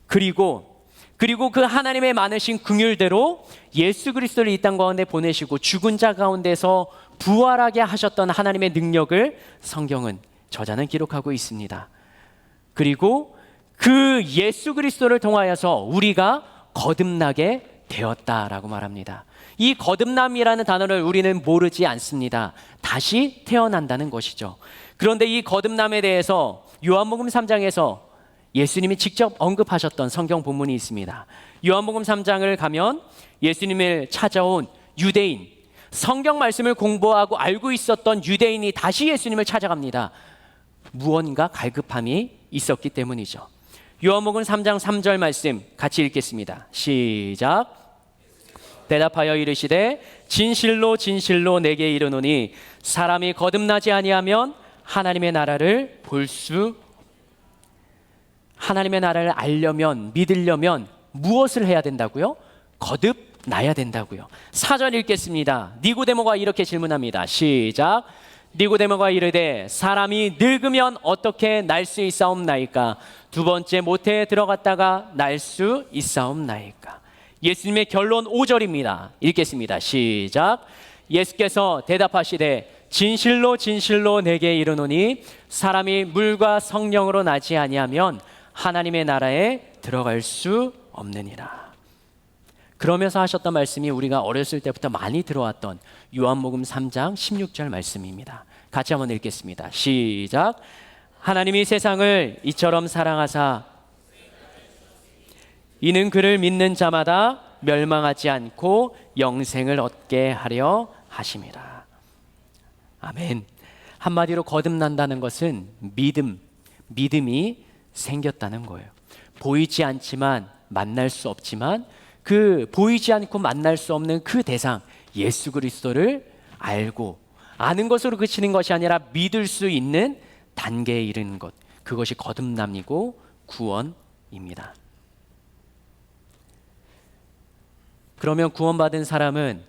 그리고 그 하나님의 많으신 긍휼대로 예수 그리스도를 이 땅 가운데 보내시고 죽은 자 가운데서 부활하게 하셨던 하나님의 능력을 성경은 저자는 기록하고 있습니다. 그리고 그 예수 그리스도를 통하여서 우리가 거듭나게 되었다라고 말합니다. 이 거듭남이라는 단어를 우리는 모르지 않습니다. 다시 태어난다는 것이죠. 그런데 이 거듭남에 대해서 요한복음 3장에서 예수님이 직접 언급하셨던 성경 본문이 있습니다. 요한복음 3장을 가면 예수님을 찾아온 유대인, 성경 말씀을 공부하고 알고 있었던 유대인이 다시 예수님을 찾아갑니다. 무언가 갈급함이 있었기 때문이죠. 요한복음 3장 3절 말씀 같이 읽겠습니다. 시작. 대답하여 이르시되 진실로 진실로 내게 이르노니 사람이 거듭나지 아니하면 하나님의 나라를 하나님의 나라를 알려면, 믿으려면 무엇을 해야 된다고요? 거듭나야 된다고요. 4절 읽겠습니다. 니고데모가 이렇게 질문합니다. 시작. 니고데모가 이르되 사람이 늙으면 어떻게 날 수 있사옵나이까? 두 번째 모태에 들어갔다가 날 수 있사옵나이까? 예수님의 결론 5절입니다. 읽겠습니다. 시작. 예수께서 대답하시되 진실로 진실로 내게 이르노니 사람이 물과 성령으로 나지 아니하면 하나님의 나라에 들어갈 수 없느니라. 그러면서 하셨던 말씀이 우리가 어렸을 때부터 많이 들어왔던 요한복음 3장 16절 말씀입니다. 같이 한번 읽겠습니다. 시작. 하나님이 세상을 이처럼 사랑하사 이는 그를 믿는 자마다 멸망하지 않고 영생을 얻게 하려 하심이라. 아멘. 한마디로 거듭난다는 것은 믿음이 생겼다는 거예요. 보이지 않지만 만날 수 없지만 그 보이지 않고 만날 수 없는 그 대상 예수 그리스도를 알고 아는 것으로 그치는 것이 아니라 믿을 수 있는 단계에 이르는 것, 그것이 거듭남이고 구원입니다. 그러면 구원받은 사람은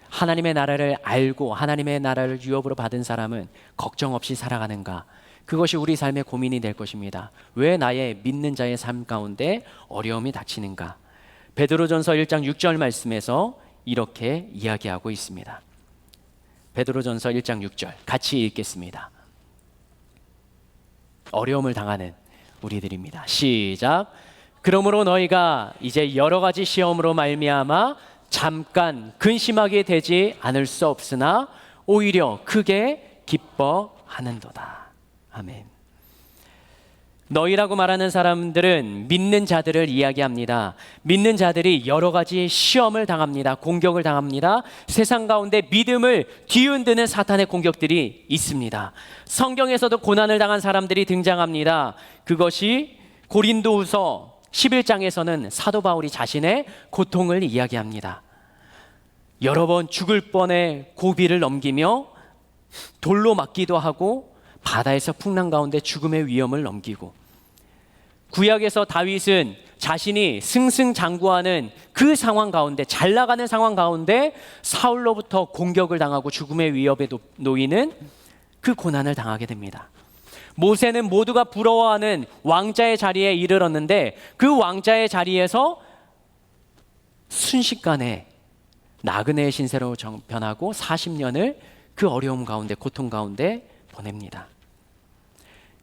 하나님의 나라를 알고 하나님의 나라를 유업으로 받은 사람은 걱정 없이 살아가는가? 그것이 우리 삶의 고민이 될 것입니다. 왜 나의 믿는 자의 삶 가운데 어려움이 닥치는가? 베드로전서 1장 6절 말씀에서 이렇게 이야기하고 있습니다. 베드로전서 1장 6절 같이 읽겠습니다. 어려움을 당하는 우리들입니다. 시작. 그러므로 너희가 이제 여러 가지 시험으로 말미암아 잠깐 근심하게 되지 않을 수 없으나 오히려 크게 기뻐하는도다. 아멘. 너희라고 말하는 사람들은 믿는 자들을 이야기합니다. 믿는 자들이 여러 가지 시험을 당합니다. 공격을 당합니다. 세상 가운데 믿음을 뒤흔드는 사탄의 공격들이 있습니다. 성경에서도 고난을 당한 사람들이 등장합니다. 그것이 고린도후서 11장에서는 사도 바울이 자신의 고통을 이야기합니다. 여러 번 죽을 뻔해 고비를 넘기며 돌로 맞기도 하고 바다에서 풍랑 가운데 죽음의 위험을 넘기고, 구약에서 다윗은 자신이 승승장구하는 그 상황 가운데, 잘 나가는 상황 가운데 사울로부터 공격을 당하고 죽음의 위협에 놓이는 그 고난을 당하게 됩니다. 모세는 모두가 부러워하는 왕자의 자리에 이르렀는데 그 왕자의 자리에서 순식간에 나그네의 신세로 변하고 40년을 그 어려움 가운데, 고통 가운데 보냅니다.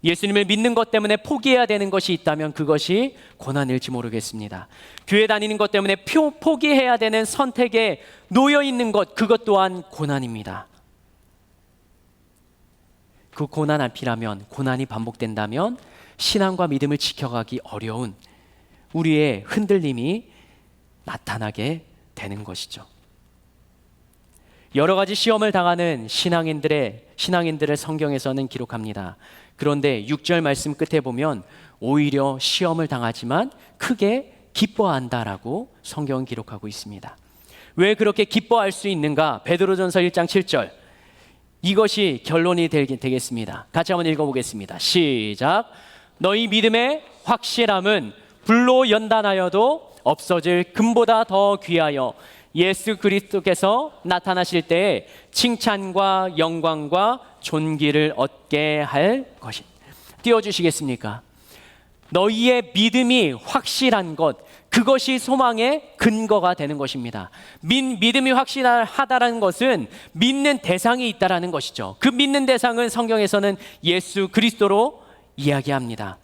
예수님을 믿는 것 때문에 포기해야 되는 것이 있다면 그것이 고난일지 모르겠습니다. 교회 다니는 것 때문에 포기해야 되는 선택에 놓여 있는 것, 그것 또한 고난입니다. 그 고난 앞이라면, 고난이 반복된다면 신앙과 믿음을 지켜가기 어려운 우리의 흔들림이 나타나게 되는 것이죠. 여러 가지 시험을 당하는 신앙인들을 성경에서는 기록합니다. 그런데 6절 말씀 끝에 보면 오히려 시험을 당하지만 크게 기뻐한다라고 성경은 기록하고 있습니다. 왜 그렇게 기뻐할 수 있는가? 베드로전서 1장 7절. 이것이 결론이 되겠습니다. 같이 한번 읽어보겠습니다. 시작. 너희 믿음의 확실함은 불로 연단하여도 없어질 금보다 더 귀하여 예수 그리스도께서 나타나실 때에 칭찬과 영광과 존귀를 얻게 할 것이. 띄워주시겠습니까? 너희의 믿음이 확실한 것, 그것이 소망의 근거가 되는 것입니다. 믿음이 확실하다는 것은 믿는 대상이 있다라는 것이죠. 그 믿는 대상은 성경에서는 예수 그리스도로 이야기합니다.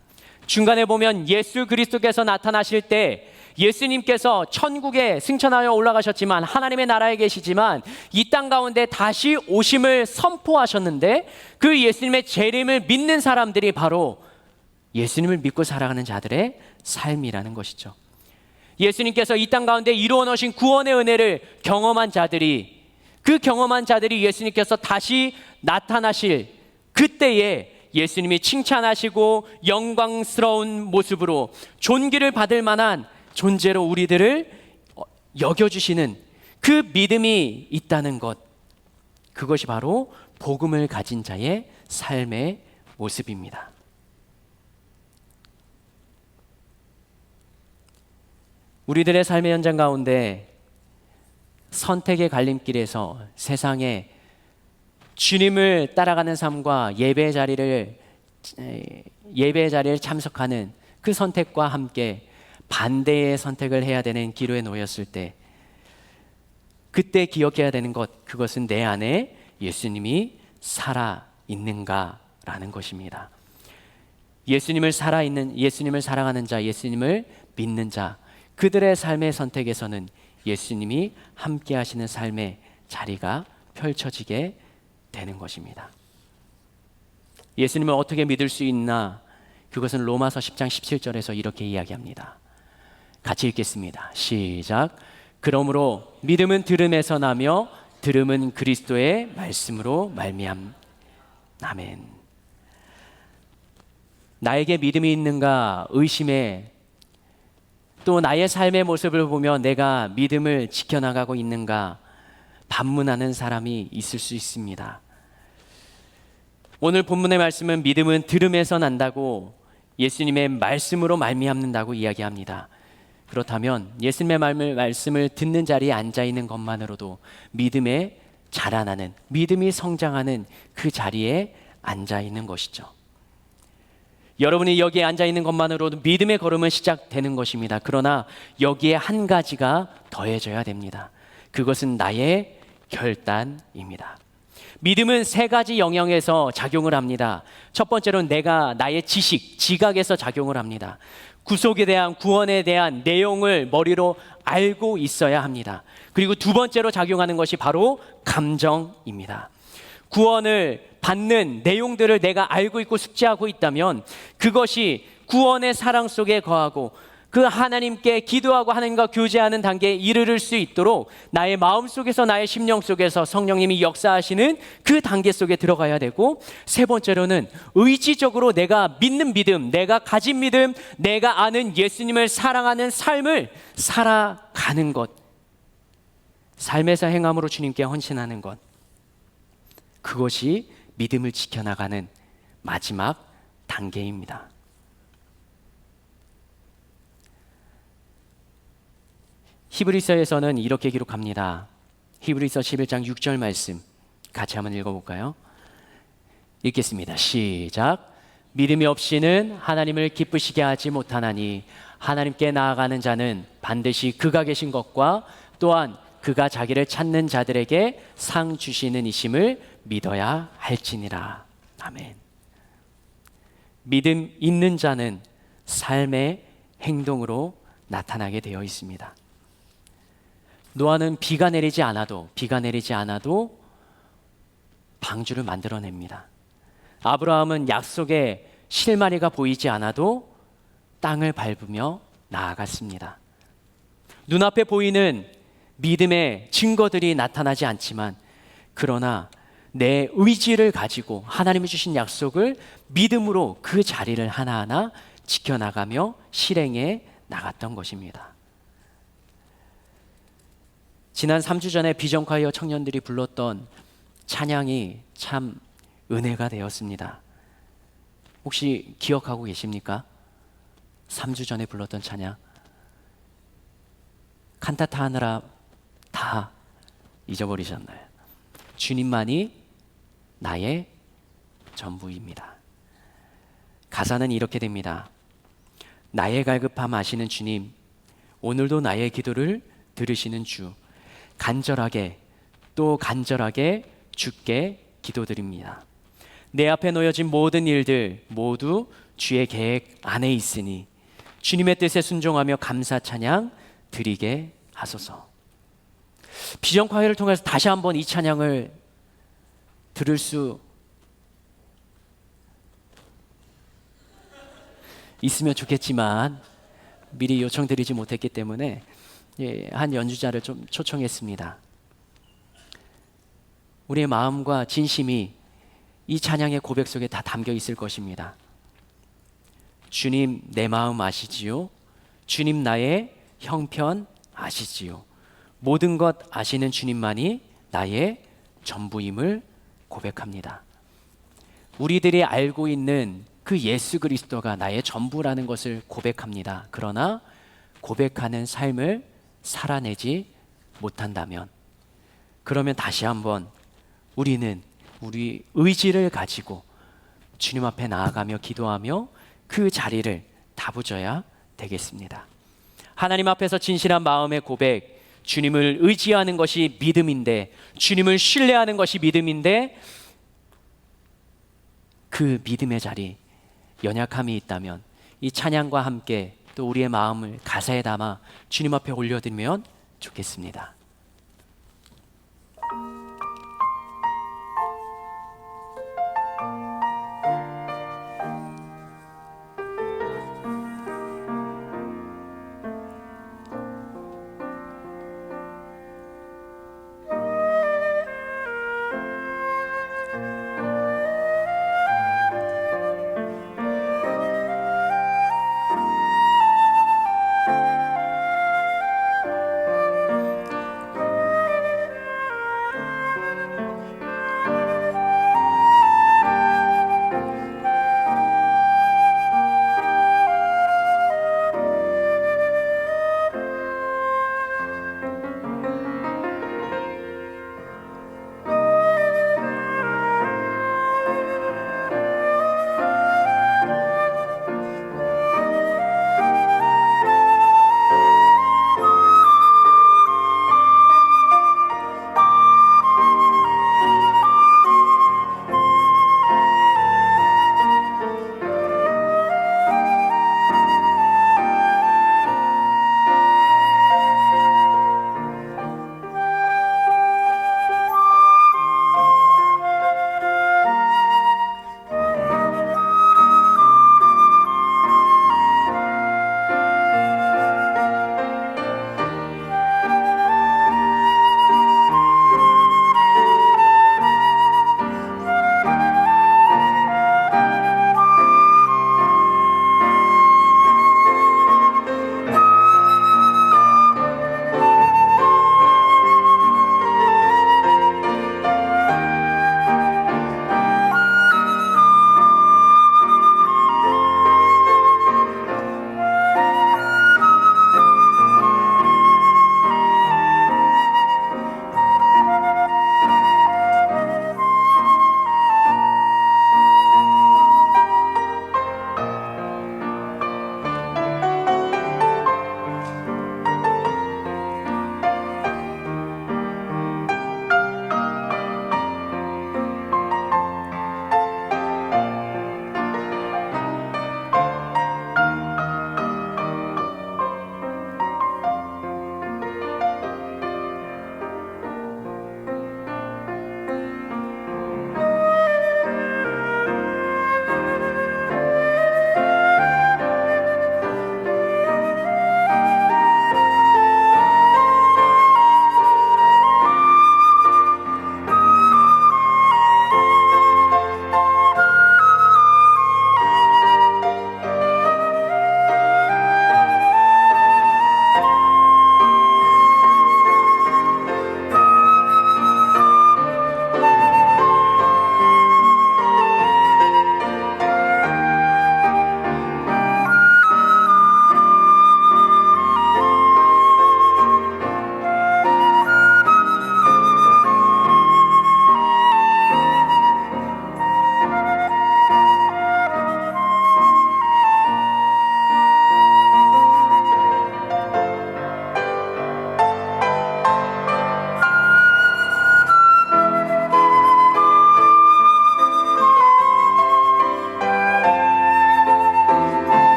중간에 보면 예수 그리스도께서 나타나실 때 예수님께서 천국에 승천하여 올라가셨지만 하나님의 나라에 계시지만 이 땅 가운데 다시 오심을 선포하셨는데 그 예수님의 재림을 믿는 사람들이 바로 예수님을 믿고 살아가는 자들의 삶이라는 것이죠. 예수님께서 이 땅 가운데 이루어 놓으신 구원의 은혜를 경험한 자들이, 그 경험한 자들이 예수님께서 다시 나타나실 그때에 예수님이 칭찬하시고 영광스러운 모습으로 존귀를 받을 만한 존재로 우리들을 여겨주시는 그 믿음이 있다는 것, 그것이 바로 복음을 가진 자의 삶의 모습입니다. 우리들의 삶의 현장 가운데 선택의 갈림길에서 세상에 주님을 따라가는 삶과 예배의 자리를 참석하는 그 선택과 함께 반대의 선택을 해야 되는 기로에 놓였을 때 그때 기억해야 되는 것, 그것은 내 안에 예수님이 살아있는가라는 것입니다. 예수님을 사랑하는 자, 예수님을 믿는 자, 그들의 삶의 선택에서는 예수님이 함께 하시는 삶의 자리가 펼쳐지게 되는 것입니다. 예수님을 어떻게 믿을 수 있나? 그것은 로마서 10장 17절에서 이렇게 이야기합니다. 같이 읽겠습니다. 시작. 그러므로 믿음은 들음에서 나며 들음은 그리스도의 말씀으로 말미암. 아멘. 나에게 믿음이 있는가 의심해, 또 나의 삶의 모습을 보며 내가 믿음을 지켜나가고 있는가 반문하는 사람이 있을 수 있습니다. 오늘 본문의 말씀은 믿음은 들음에서 난다고, 예수님의 말씀으로 말미암는다고 이야기합니다. 그렇다면 예수님의 말씀을 듣는 자리에 앉아있는 것만으로도 믿음에 자라나는, 믿음이 성장하는 그 자리에 앉아있는 것이죠. 여러분이 여기에 앉아있는 것만으로도 믿음의 걸음은 시작되는 것입니다. 그러나 여기에 한 가지가 더해져야 됩니다. 그것은 나의 결단입니다. 믿음은 세 가지 영역에서 작용을 합니다. 첫 번째로는 나의 지각에서 작용을 합니다. 구속에 대한, 구원에 대한 내용을 머리로 알고 있어야 합니다. 그리고 두 번째로 작용하는 것이 바로 감정입니다. 구원을 받는 내용들을 내가 알고 있고 숙지하고 있다면 그것이 구원의 사랑 속에 거하고 그 하나님께 기도하고 하나님과 교제하는 단계에 이르를 수 있도록 나의 마음 속에서, 나의 심령 속에서 성령님이 역사하시는 그 단계 속에 들어가야 되고, 세 번째로는 의지적으로 내가 믿는 믿음, 내가 가진 믿음, 내가 아는 예수님을 사랑하는 삶을 살아가는 것, 삶에서 행함으로 주님께 헌신하는 것, 그것이 믿음을 지켜나가는 마지막 단계입니다. 히브리서에서는 이렇게 기록합니다. 히브리서 11장 6절 말씀 같이 한번 읽어볼까요? 읽겠습니다. 시작. 믿음이 없이는 하나님을 기쁘시게 하지 못하나니 하나님께 나아가는 자는 반드시 그가 계신 것과 또한 그가 자기를 찾는 자들에게 상 주시는 이심을 믿어야 할지니라. 아멘. 믿음 있는 자는 삶의 행동으로 나타나게 되어 있습니다. 노아는 비가 내리지 않아도 방주를 만들어냅니다. 아브라함은 약속의 실마리가 보이지 않아도 땅을 밟으며 나아갔습니다. 눈앞에 보이는 믿음의 증거들이 나타나지 않지만 그러나 내 의지를 가지고 하나님이 주신 약속을 믿음으로 그 자리를 하나하나 지켜나가며 실행해 나갔던 것입니다. 지난 3주 전에 비전콰이어 청년들이 불렀던 찬양이 참 은혜가 되었습니다. 혹시 기억하고 계십니까? 3주 전에 불렀던 찬양. 칸타타 하느라 다 잊어버리셨나요? 주님만이 나의 전부입니다. 가사는 이렇게 됩니다. 나의 갈급함 아시는 주님, 오늘도 나의 기도를 들으시는 주, 간절하게 또 간절하게 주께 기도드립니다. 내 앞에 놓여진 모든 일들 모두 주의 계획 안에 있으니 주님의 뜻에 순종하며 감사 찬양 드리게 하소서. 비전콰이어를 통해서 다시 한번 이 찬양을 들을 수 있으면 좋겠지만 미리 요청드리지 못했기 때문에 한 연주자를 좀 초청했습니다. 우리의 마음과 진심이 이 찬양의 고백 속에 다 담겨 있을 것입니다. 주님 내 마음 아시지요? 주님 나의 형편 아시지요? 모든 것 아시는 주님만이 나의 전부임을 고백합니다. 우리들이 알고 있는 그 예수 그리스도가 나의 전부라는 것을 고백합니다. 그러나 고백하는 삶을 살아내지 못한다면, 그러면 다시 한번 우리는 우리 의지를 가지고 주님 앞에 나아가며 기도하며 그 자리를 다부져야 되겠습니다. 하나님 앞에서 진실한 마음의 고백, 주님을 의지하는 것이 믿음인데, 주님을 신뢰하는 것이 믿음인데, 그 믿음의 자리, 연약함이 있다면 이 찬양과 함께 또 우리의 마음을 가사에 담아 주님 앞에 올려드리면 좋겠습니다.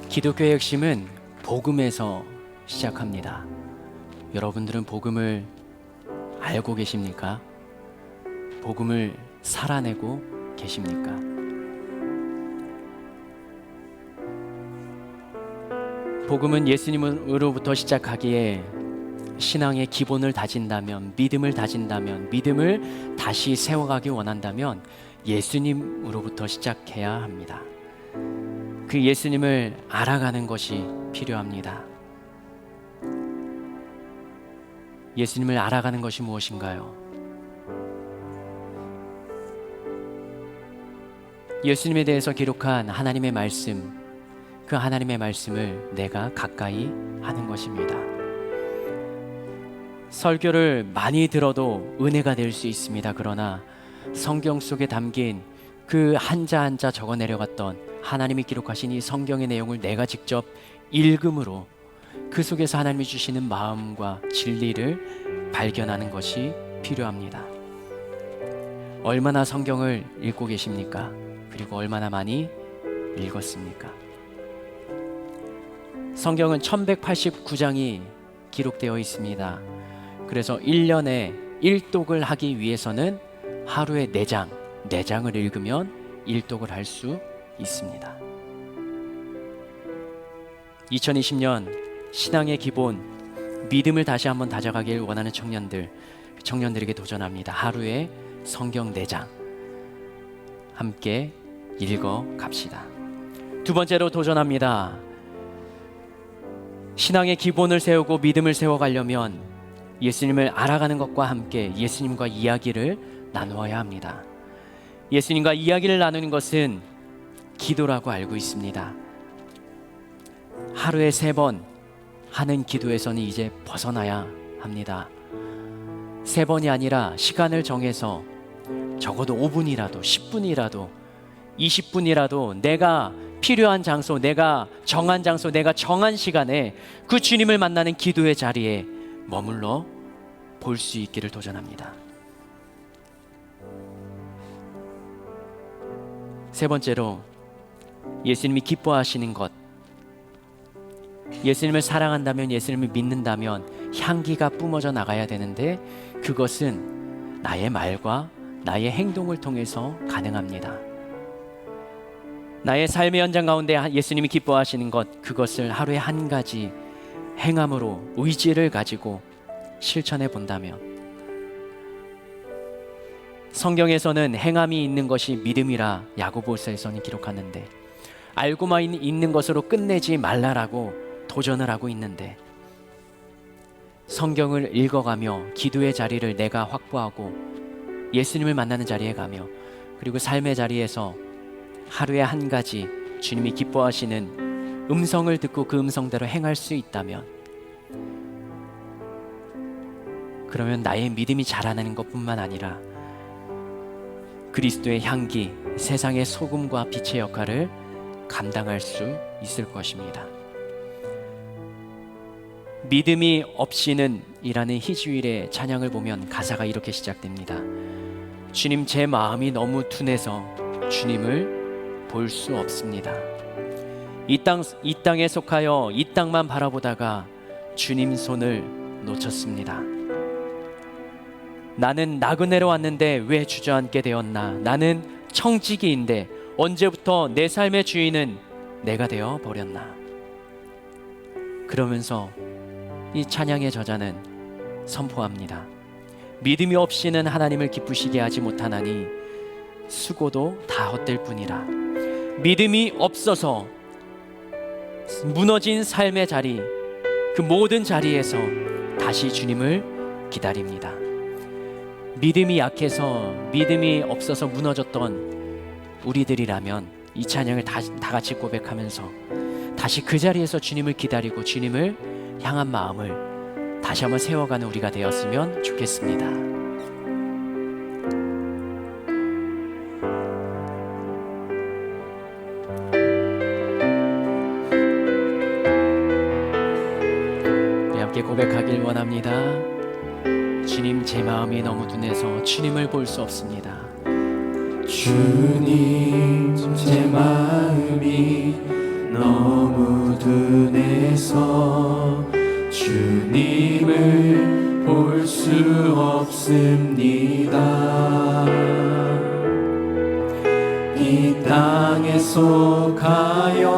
기독교의 핵심은 복음에서 시작합니다. 여러분들은 복음을 알고 계십니까? 복음을 살아내고 계십니까? 복음은 예수님으로부터 시작하기에 신앙의 기본을 다진다면, 믿음을 다진다면, 믿음을 다시 세워가기 원한다면 예수님으로부터 시작해야 합니다. 그 예수님을 알아가는 것이 필요합니다. 예수님을 알아가는 것이 무엇인가요? 예수님에 대해서 기록한 하나님의 말씀, 그 하나님의 말씀을 내가 가까이 하는 것입니다. 설교를 많이 들어도 은혜가 될 수 있습니다. 그러나 성경 속에 담긴 그 한자 한자 적어 내려갔던 하나님이 기록하신 이 성경의 내용을 내가 직접 읽음으로 그 속에서 하나님이 주시는 마음과 진리를 발견하는 것이 필요합니다. 얼마나 성경을 읽고 계십니까? 그리고 얼마나 많이 읽었습니까? 성경은 1189장이 기록되어 있습니다. 그래서 1년에 1독을 하기 위해서는 하루에 4장을 읽으면 1독을 할 수 있습니다. 2020년 신앙의 기본, 믿음을 다시 한번 다져가길 원하는 청년들에게 도전합니다. 하루에 성경 4장 함께 읽어 갑시다. 두 번째로 도전합니다. 신앙의 기본을 세우고 믿음을 세워가려면 예수님을 알아가는 것과 함께 예수님과 이야기를 나누어야 합니다. 예수님과 이야기를 나누는 것은 기도라고 알고 있습니다. 하루에 3번 하는 기도에서는 이제 벗어나야 합니다. 3번이 아니라 시간을 정해서 적어도 5분이라도 10분이라도 20분이라도 내가 필요한 장소, 내가 정한 장소, 내가 정한 시간에 그 주님을 만나는 기도의 자리에 머물러 볼 수 있기를 도전합니다. 세 번째로 예수님이 기뻐하시는 것, 예수님을 사랑한다면, 예수님을 믿는다면 향기가 뿜어져 나가야 되는데 그것은 나의 말과 나의 행동을 통해서 가능합니다. 나의 삶의 현장 가운데 예수님이 기뻐하시는 것, 그것을 하루에 한 가지 행함으로 의지를 가지고 실천해 본다면, 성경에서는 행함이 있는 것이 믿음이라 야고보서에서는 기록하는데 알고만 있는 것으로 끝내지 말라라고 도전을 하고 있는데, 성경을 읽어가며 기도의 자리를 내가 확보하고 예수님을 만나는 자리에 가며, 그리고 삶의 자리에서 하루에 한 가지 주님이 기뻐하시는 음성을 듣고 그 음성대로 행할 수 있다면, 그러면 나의 믿음이 자라나는 것뿐만 아니라 그리스도의 향기, 세상의 소금과 빛의 역할을 감당할 수 있을 것입니다. 믿음이 없이는 이라는 희주일의 찬양을 보면 가사가 이렇게 시작됩니다. 주님, 제 마음이 너무 둔해서 주님을 볼 수 없습니다. 이 땅에 속하여 이 땅만 바라보다가 주님 손을 놓쳤습니다. 나는 나그네로 왔는데 왜 주저앉게 되었나? 나는 청지기인데 언제부터 내 삶의 주인은 내가 되어 버렸나? 그러면서 이 찬양의 저자는 선포합니다. 믿음이 없이는 하나님을 기쁘시게 하지 못하나니 수고도 다 헛될 뿐이라. 믿음이 없어서 무너진 삶의 자리, 그 모든 자리에서 다시 주님을 기다립니다. 믿음이 약해서, 믿음이 없어서 무너졌던 우리들이라면 이 찬양을 다 같이 고백하면서 다시 그 자리에서 주님을 기다리고 주님을 향한 마음을 다시 한번 세워가는 우리가 되었으면 좋겠습니다. 우리 함께 고백하길 원합니다. 주님, 제 마음이 너무 둔해서 주님을 볼 수 없습니다. 주님, 제 마음이 너무 둔해서 주님을 볼 수 없습니다. 이 땅에 속하여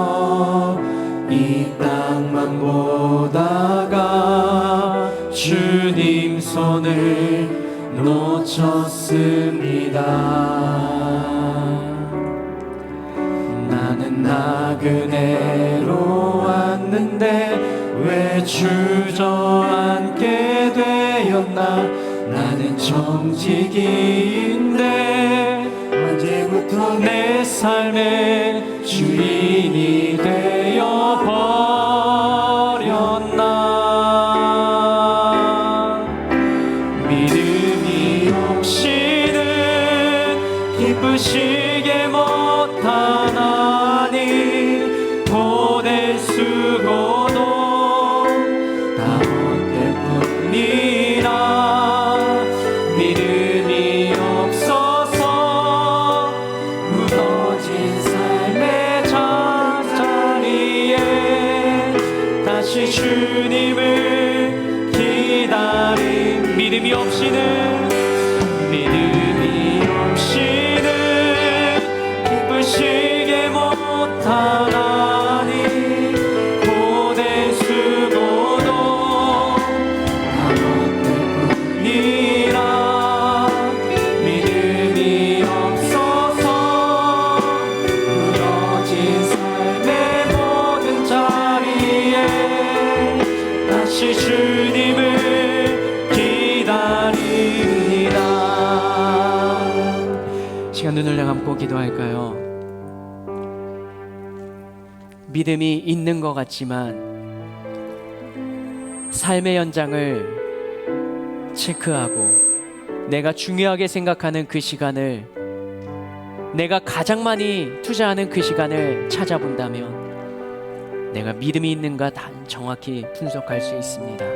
이 땅만 보다가 주님 손을 놓쳤습니다. 나는 나그네로 왔는데 왜 주저앉게 되었나. 나는 정직이인데 언제부터 내 삶의 주인이 되어버렸나. 믿음이 없이는 기쁘시게 못하나니 보낼 수고도 다 못될 뿐이라. 믿음이 없어서 무너진 삶의 잠자리에 다시 주님을 기다림. 믿음이 없이는 기쁘시게 못하나니 보낼 수고도 다 못될 뿐이라. 믿음이 없어서 무너진 삶의 모든 자리에 다시 주님을 기다립니다. 시간 눈을 감고 기도할까요? 믿음이 있는 것 같지만 삶의 연장을 체크하고 내가 중요하게 생각하는 그 시간을, 내가 가장 많이 투자하는 그 시간을 찾아본다면 내가 믿음이 있는가 정확히 분석할 수 있습니다.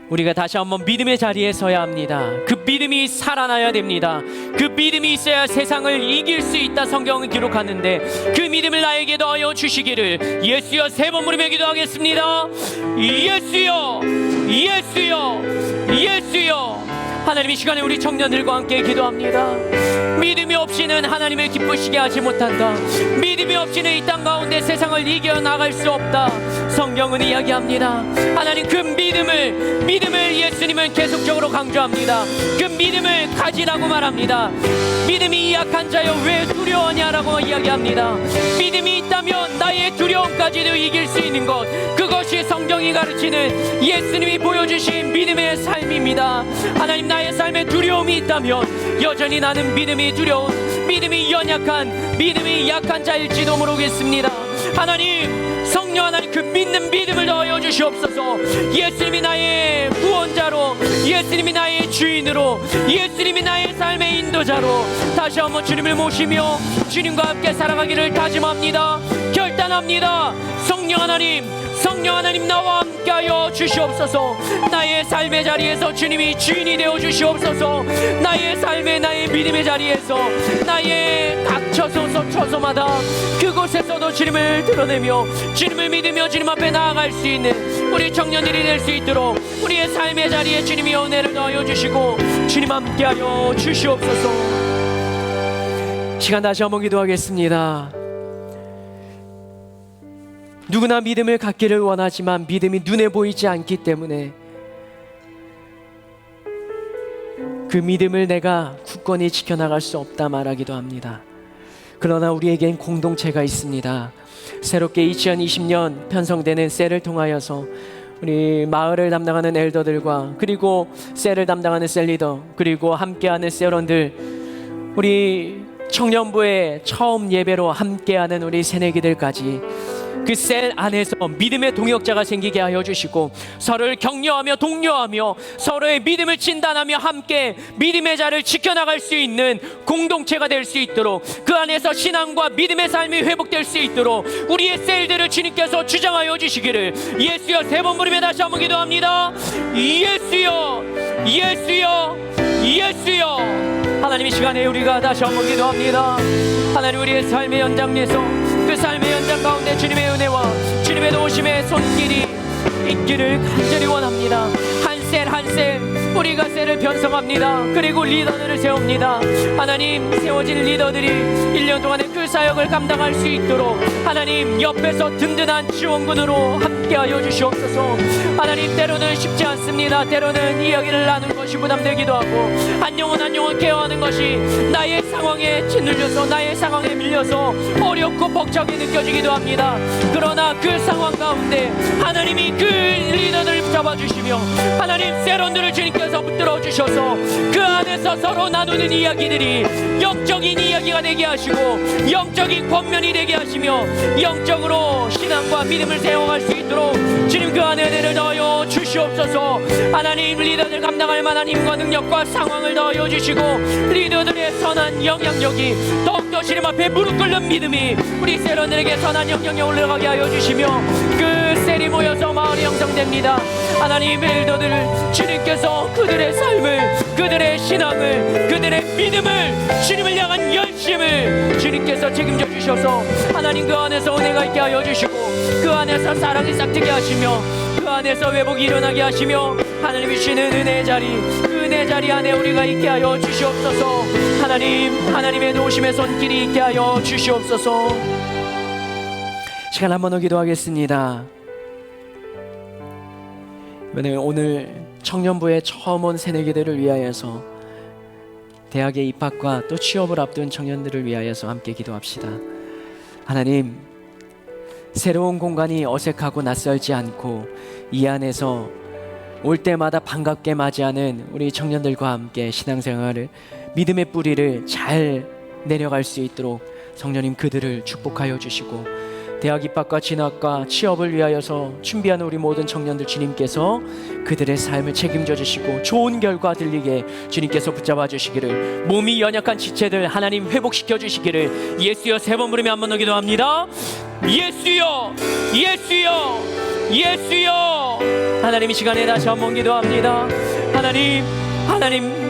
우리가 다시 한번 믿음의 자리에 서야 합니다. 그 믿음이 살아나야 됩니다. 그 믿음이 있어야 세상을 이길 수 있다 성경은 기록하는데, 그 믿음을 나에게 더하여 주시기를 예수여 3번 부르며 기도하겠습니다. 예수여, 예수여, 예수여. 하나님, 이 시간에 우리 청년들과 함께 기도합니다. 믿음이 없이는 하나님을 기쁘시게 하지 못한다. 믿음이 없이는 이 땅 가운데 세상을 이겨나갈 수 없다. 성경은 이야기합니다. 하나님, 그 믿음을 예수님은 계속적으로 강조합니다. 그 믿음을 가지라고 말합니다. 믿음이 약한 자여 왜 두려워하냐라고 이야기합니다. 믿음이 있다면 나의 두려움까지도 이길 수 있는 것, 그것이 성경이 가르치는 예수님이 보여주신 믿음의 삶입니다. 하나님, 나의 삶에 두려움이 있다면 여전히 나는 믿음이 두려운, 믿음이 연약한, 믿음이 약한 자일지도 모르겠습니다. 하나님, 성령 하나님, 그 믿는 믿음을 더하여 주시옵소서. 예수님이 나의 구원자로, 예수님이 나의 주인으로, 예수님이 나의 삶의 인도자로 다시 한번 주님을 모시며 주님과 함께 살아가기를 다짐합니다. 결단합니다. 성령 하나님, 성령 하나님, 나와 함께하여 주시옵소서. 나의 삶의 자리에서 주님이 주인이 되어 주시옵소서. 나의 삶의, 나의 믿음의 자리에서, 나의 각 처소마다 그곳에서도 주님을 드러내며 주님을 믿으며 주님 앞에 나아갈 수 있는 우리 청년들이 될 수 있도록 우리의 삶의 자리에 주님이 은혜를 더하여 주시고 주님 함께하여 주시옵소서. 시간 다시 한번 기도하겠습니다. 누구나 믿음을 갖기를 원하지만 믿음이 눈에 보이지 않기 때문에 그 믿음을 내가 굳건히 지켜나갈 수 없다 말하기도 합니다. 그러나 우리에겐 공동체가 있습니다. 새롭게 2020년 편성되는 셀을 통하여서 우리 마을을 담당하는 엘더들과 그리고 셀을 담당하는 셀리더 그리고 함께하는 셀원들, 우리 청년부의 처음 예배로 함께하는 우리 새내기들까지 그 셀 안에서 믿음의 동역자가 생기게 하여 주시고 서로를 격려하며 독려하며 서로의 믿음을 진단하며 함께 믿음의 자를 지켜나갈 수 있는 공동체가 될 수 있도록, 그 안에서 신앙과 믿음의 삶이 회복될 수 있도록 우리의 셀들을 주님께서 주장하여 주시기를 예수여 3번 부르며 다시 한번 기도합니다. 예수 예수여, 예수여, 예수여. 하나님, 이 시간에 우리가 다시 한번 기도합니다. 하나님, 우리의 삶의 연장에서 그 삶의 연장 가운데 주님의 은혜와 주님의 도우심의 손길이 있기를 간절히 원합니다. 한 셀 한 셀 우리가 셀을 편성합니다. 그리고 리더들을 세웁니다. 하나님, 세워진 리더들이 1년 동안의 그 사역을 감당할 수 있도록 하나님 옆에서 든든한 지원군으로 함께하여 주시옵소서. 하나님, 때로는 쉽지 않습니다. 때로는 이야기를 나누는 것이 부담되기도 하고 한 영혼 한 영혼 케어하는 것이 나의 상황에 짓눌려서 나의 상황에 밀려서 어렵고 벅차게 느껴지기도 합니다. 그러나 그 상황 가운데 하나님이 그 리더들을 붙잡아주시며 하나님 세론들을 주님께서 붙들어 주셔서 그 안에서 서로 나누는 이야기들이 영적인 이야기가 되게 하시고 영적인 권면이 되게 하시며 영적으로 신앙과 믿음을 세워갈 수 있도록 주님 그 안에 은혜를 넣어 주시옵소서. 하나님, 리더들 감당할 만한 힘과 능력과 상황을 넣어 주시고 리더들의 선한 영향력이 더욱더 주님 앞에 무릎 꿇는 믿음이 우리 세론들에게 선한 영향력이 올라가게 하여 주시며 그 셀이 모여서 마을이 형성됩니다. 하나님, 리더들을 주님께서 그들의 삶을, 그들의 신앙을, 그들의 믿음을, 주님을 향한 열심을 주님께서 책임져 주셔서 하나님 그 안에서 은혜가 있게 하여 주시고 그 안에서 사랑이 싹트게 하시며 그 안에서 회복이 일어나게 하시며 하나님이 주시는 은혜의 자리, 그 은혜의 자리 안에 우리가 있게 하여 주시옵소서. 하나님, 하나님의 도우심의 손길이 있게 하여 주시옵소서. 시간 한번 더 기도하겠습니다. 오늘 청년부에 처음 온 새내기들을 위하여서 대학의 입학과 또 취업을 앞둔 청년들을 위하여서 함께 기도합시다. 하나님, 새로운 공간이 어색하고 낯설지 않고 이 안에서 올 때마다 반갑게 맞이하는 우리 청년들과 함께 신앙생활을, 믿음의 뿌리를 잘 내려갈 수 있도록 성령님 그들을 축복하여 주시고 대학 입학과 진학과 취업을 위하여서 준비하는 우리 모든 청년들 주님께서 그들의 삶을 책임져 주시고 좋은 결과 들리게 주님께서 붙잡아 주시기를, 몸이 연약한 지체들 하나님 회복시켜 주시기를 예수여 세 번 부르며 한 번 더 기도합니다. 예수여, 예수여, 예수여. 하나님, 이 시간에 다시 한 번 기도합니다. 하나님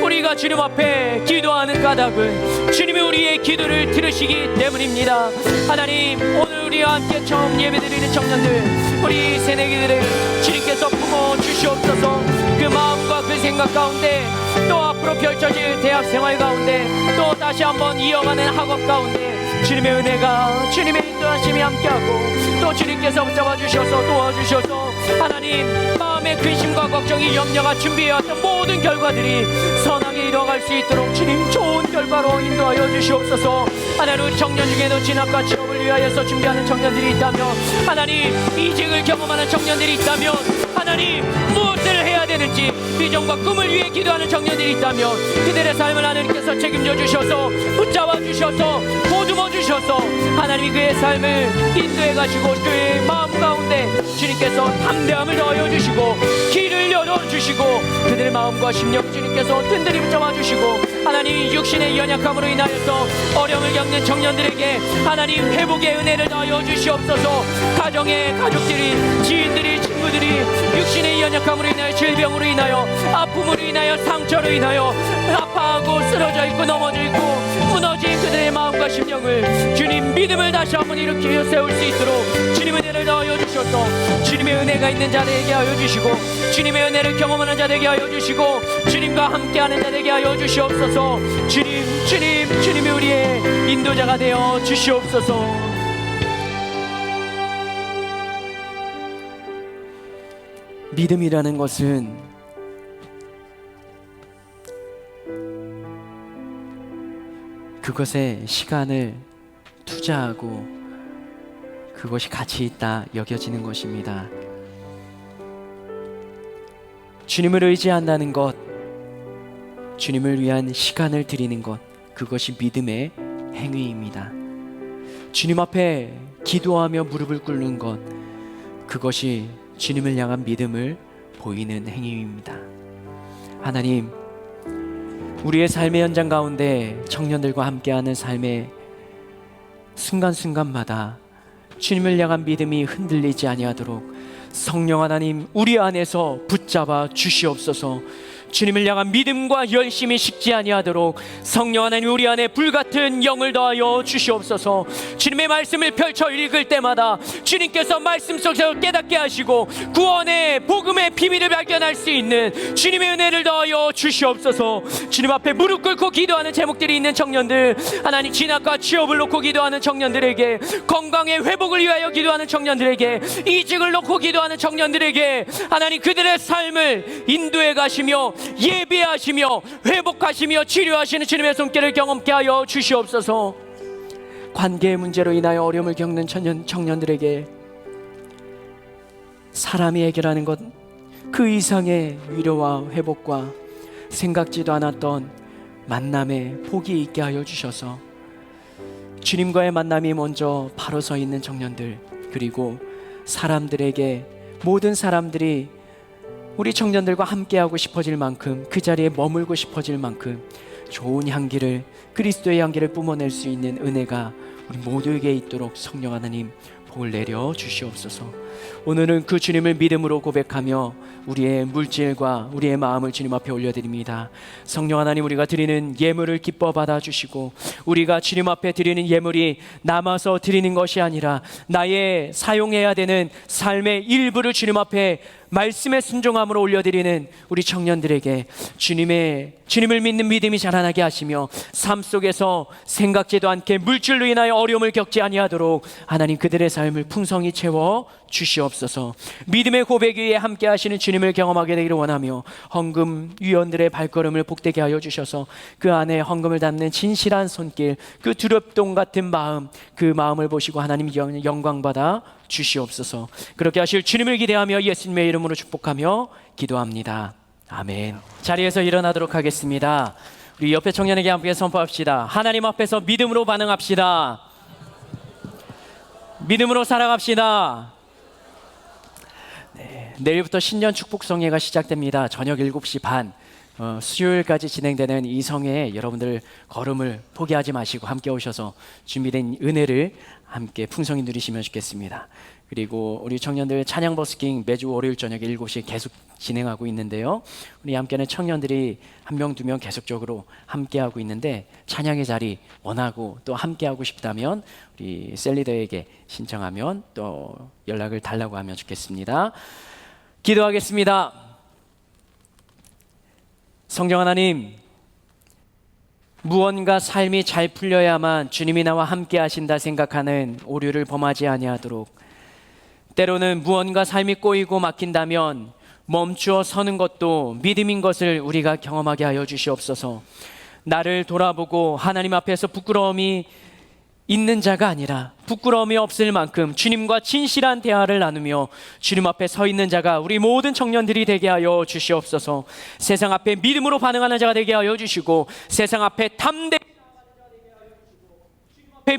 우리가 주님 앞에 기도하는 까닭은 주님이 우리의 기도를 들으시기 때문입니다. 하나님, 오늘 우리와 함께 처음 예배드리는 청년들, 우리 새내기들을 주님께서 품어 주시옵소서. 그 마음과 그 생각 가운데 또 앞으로 펼쳐질 대학 생활 가운데 또 다시 한번 이어가는 학업 가운데 주님의 은혜가, 주님의 인도하심이 함께하고 또 주님께서 붙잡아 주셔서 도와주셔서 하나님 마음의 근심과 걱정이 염려가 준비해왔던 모든 결과들이 선하게 이뤄갈 수 있도록 주님 좋은 결과로 인도하여 주시옵소서. 하나님, 우리 청년 중에도 진학과 취업을 위하여서 준비하는 청년들이 있다면, 하나님 이직을 경험하는 청년들이 있다면, 하나님 무엇을 해야 되는지 비전과 꿈을 위해 기도하는 청년들이 있다면 그들의 삶을 하나님께서 책임져 주셔서 붙잡아 주셔서 보듬어 주셔서 하나님이 그의 삶을 인도해 가시고 그의 마음 가운데 주님께서 담대함을 넣어 주시고 길을 열어 주시고 그들의 마음과 심령 주님께서 든든히 붙잡아 주시고 하나님 육신의 연약함으로 인하여서 어려움을 겪는 청년들에게 하나님 회복의 은혜를 넣어 주시옵소서. 가정의 가족들이, 지인들이, 친구들이 육신의 연약함으로 인하여 질병으로 인하여 아픔으로 인하여 상처로 인하여 아파하고 쓰러져 있고 넘어져 있고 무너진 그들의 마음과 심령을 주님 믿음을 다시 한번 일으켜 세울 수 있도록 주님의 은혜를 넣어 주셔서 주님의 은혜가 있는 자 되게 하여 주시고 주님의 은혜를 경험하는 자 되게 하여 주시고 주님과 함께하는 자 되게 하여 주시옵소서. 주님이 우리의 인도자가 되어 주시옵소서. 믿음이라는 것은 그것에 시간을 투자하고 그것이 가치 있다 여겨지는 것입니다. 주님을 의지한다는 것, 주님을 위한 시간을 드리는 것, 그것이 믿음의 행위입니다. 주님 앞에 기도하며 무릎을 꿇는 것, 그것이 주님을 향한 믿음을 보이는 행위입니다. 하나님, 우리의 삶의 현장 가운데 청년들과 함께하는 삶의 순간순간마다 주님을 향한 믿음이 흔들리지 아니하도록 성령 하나님 우리 안에서 붙잡아 주시옵소서. 주님을 향한 믿음과 열심히 식지 아니하도록 성령 하나님 우리 안에 불같은 영을 더하여 주시옵소서. 주님의 말씀을 펼쳐 읽을 때마다 주님께서 말씀 속에서 깨닫게 하시고 구원의 복음의 비밀을 발견할 수 있는 주님의 은혜를 더하여 주시옵소서. 주님 앞에 무릎 꿇고 기도하는 제목들이 있는 청년들, 하나님 진학과 취업을 놓고 기도하는 청년들에게, 건강의 회복을 위하여 기도하는 청년들에게, 이직을 놓고 기도하는 청년들에게 하나님 그들의 삶을 인도해 가시며 예비하시며 회복하시며 치료하시는 주님의 손길을 경험케 하여 주시옵소서. 관계의 문제로 인하여 어려움을 겪는 청년들에게 사람이 해결하는 것 그 이상의 위로와 회복과 생각지도 않았던 만남의 복이 있게 하여 주셔서 주님과의 만남이 먼저 바로 서 있는 청년들, 그리고 사람들에게, 모든 사람들이 우리 청년들과 함께하고 싶어질 만큼, 그 자리에 머물고 싶어질 만큼 좋은 향기를, 그리스도의 향기를 뿜어낼 수 있는 은혜가 우리 모두에게 있도록 성령 하나님 복을 내려 주시옵소서. 오늘은 그 주님을 믿음으로 고백하며 우리의 물질과 우리의 마음을 주님 앞에 올려드립니다. 성령 하나님, 우리가 드리는 예물을 기뻐 받아주시고, 우리가 주님 앞에 드리는 예물이 남아서 드리는 것이 아니라 나의 사용해야 되는 삶의 일부를 주님 앞에 말씀의 순종함으로 올려드리는 우리 청년들에게 주님을 믿는 믿음이 자라나게 하시며, 삶 속에서 생각지도 않게 물질로 인하여 어려움을 겪지 아니하도록 하나님 그들의 삶을 풍성히 채워 주시옵소서. 믿음의 고백 위에 함께 하시는 주님을 경험하게 되기를 원하며, 헌금 위원들의 발걸음을 복되게 하여 주셔서 그 안에 헌금을 담는 진실한 손길, 그 두렵동 같은 마음, 그 마음을 보시고 하나님 영광 받아 주시옵소서. 그렇게 하실 주님을 기대하며 예수님의 이름으로 축복하며 기도합니다. 아멘. 자리에서 일어나도록 하겠습니다. 우리 옆에 청년에게 함께 선포합시다. 하나님 앞에서 믿음으로 반응합시다. 믿음으로 살아갑시다. 내일부터 신년 축복성회가 시작됩니다. 저녁 7시 반 수요일까지 진행되는 이 성회에 여러분들 걸음을 포기하지 마시고 함께 오셔서 준비된 은혜를 함께 풍성히 누리시면 좋겠습니다. 그리고 우리 청년들 찬양 버스킹 매주 월요일 저녁 7시에 계속 진행하고 있는데요. 우리 함께하는 청년들이 한 명, 두 명 계속적으로 함께하고 있는데, 찬양의 자리 원하고 또 함께하고 싶다면 우리 셀리더에게 신청하면 또 연락을 달라고 하면 좋겠습니다. 기도하겠습니다. 성령 하나님, 무언가 삶이 잘 풀려야만 주님이 나와 함께 하신다 생각하는 오류를 범하지 아니하도록, 때로는 무언가 삶이 꼬이고 막힌다면 멈추어 서는 것도 믿음인 것을 우리가 경험하게 하여 주시옵소서. 나를 돌아보고 하나님 앞에서 부끄러움이 있는 자가 아니라 부끄러움이 없을 만큼 주님과 진실한 대화를 나누며 주님 앞에 서 있는 자가 우리 모든 청년들이 되게 하여 주시옵소서. 세상 앞에 믿음으로 반응하는 자가 되게 하여 주시고, 세상 앞에 담대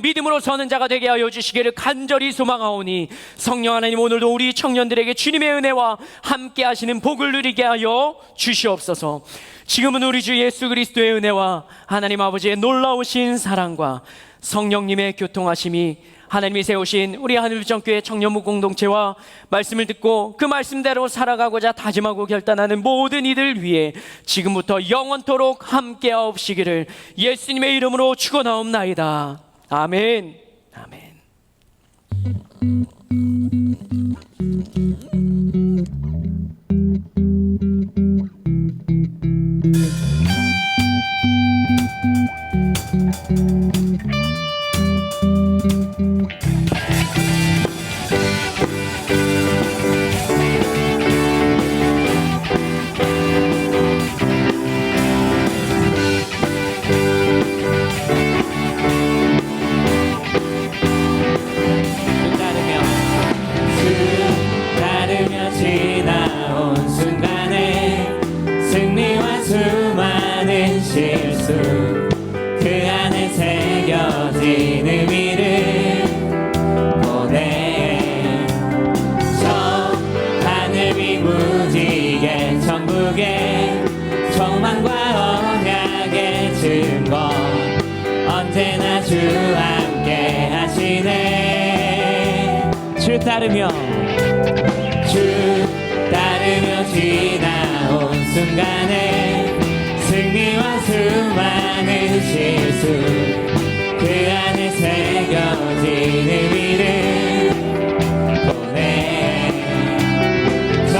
믿음으로 서는 자가 되게 하여 주시기를 간절히 소망하오니, 성령 하나님 오늘도 우리 청년들에게 주님의 은혜와 함께 하시는 복을 누리게 하여 주시옵소서. 지금은 우리 주 예수 그리스도의 은혜와 하나님 아버지의 놀라우신 사랑과 성령님의 교통하심이, 하나님이 세우신 우리 하늘정교회 청년부 공동체와 말씀을 듣고 그 말씀대로 살아가고자 다짐하고 결단하는 모든 이들 위해 지금부터 영원토록 함께하옵시기를 예수님의 이름으로 축원하옵나이다. 아멘. 아멘. 따르며 지나온 순간에 승리와 수많은 실수, 그 안에 새겨진 의미를 보내. 저 하늘 위 무지개 천국에 소망과 언약의 증거, 언제나 주 함께 하시네. 주 따르며 주 따르며 지나온 순간에 승리와 수많은 실수 그 안에 새겨진 의미를 보내 저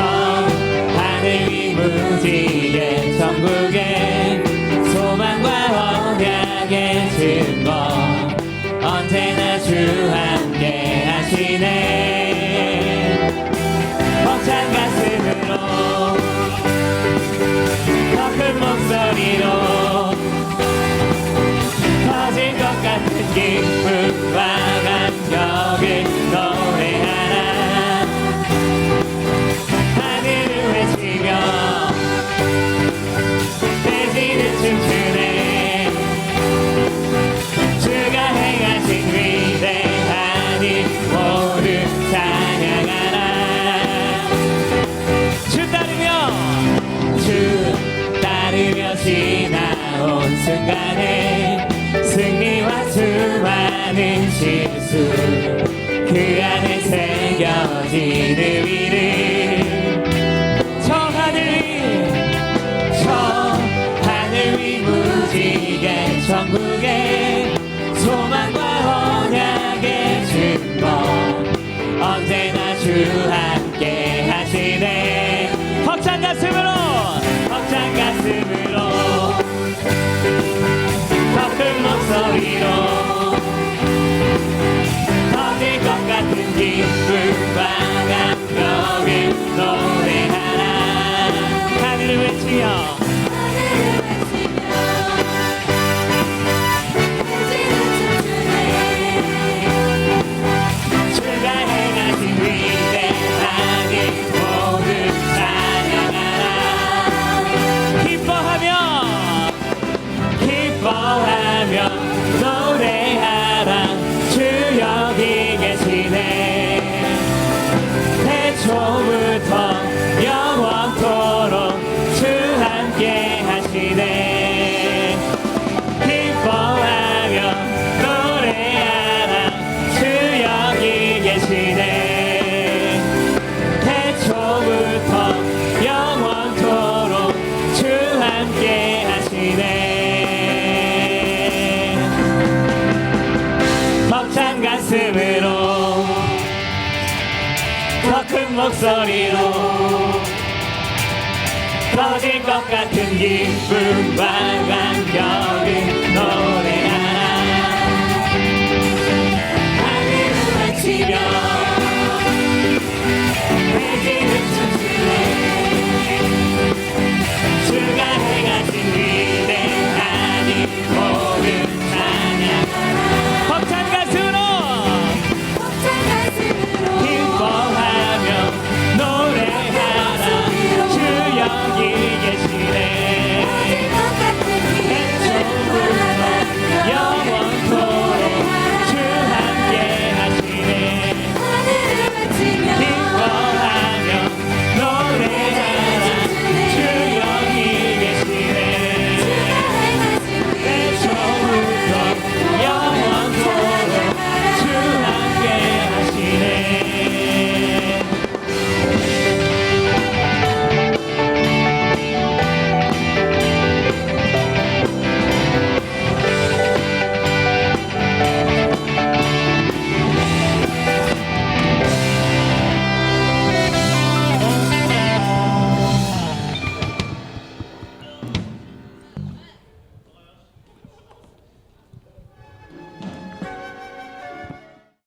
하늘 위 무지개 천국에 소망과 언약의 증거 언제나 주 함께 하시네 벅찬 가슴으로 더 큰 목소리로 터질 것 같은 기쁨과 감격을 노래하라 하늘을 외치며 돼지는 춤추네 주가 행하신 위대한 일 모두 찬양하라 주 따르며 지나온 순간에 승리와 수많은 실수 그 안에 새겨진 의미를 저 하늘 위 무지개 천국에 소망과 언약의 증거 언제나 주 함께 하시네 벅찬 가슴으로 더 큰 목소리로 터질 것 같은 기쁨과 감격을 노래하라 하늘을 외치며 주가 행하신 위대한 일 모두 찬양하라 기뻐하며 노래하라 주 여기 계시네 태초부터 영원토록 주 함께 하시네 기뻐하며 노래하라 주 여기 계시네 태초부터 영원토록 주 함께 하시네 벅찬 가슴으로 더 큰 목소리로 터질 것 같은 기쁨과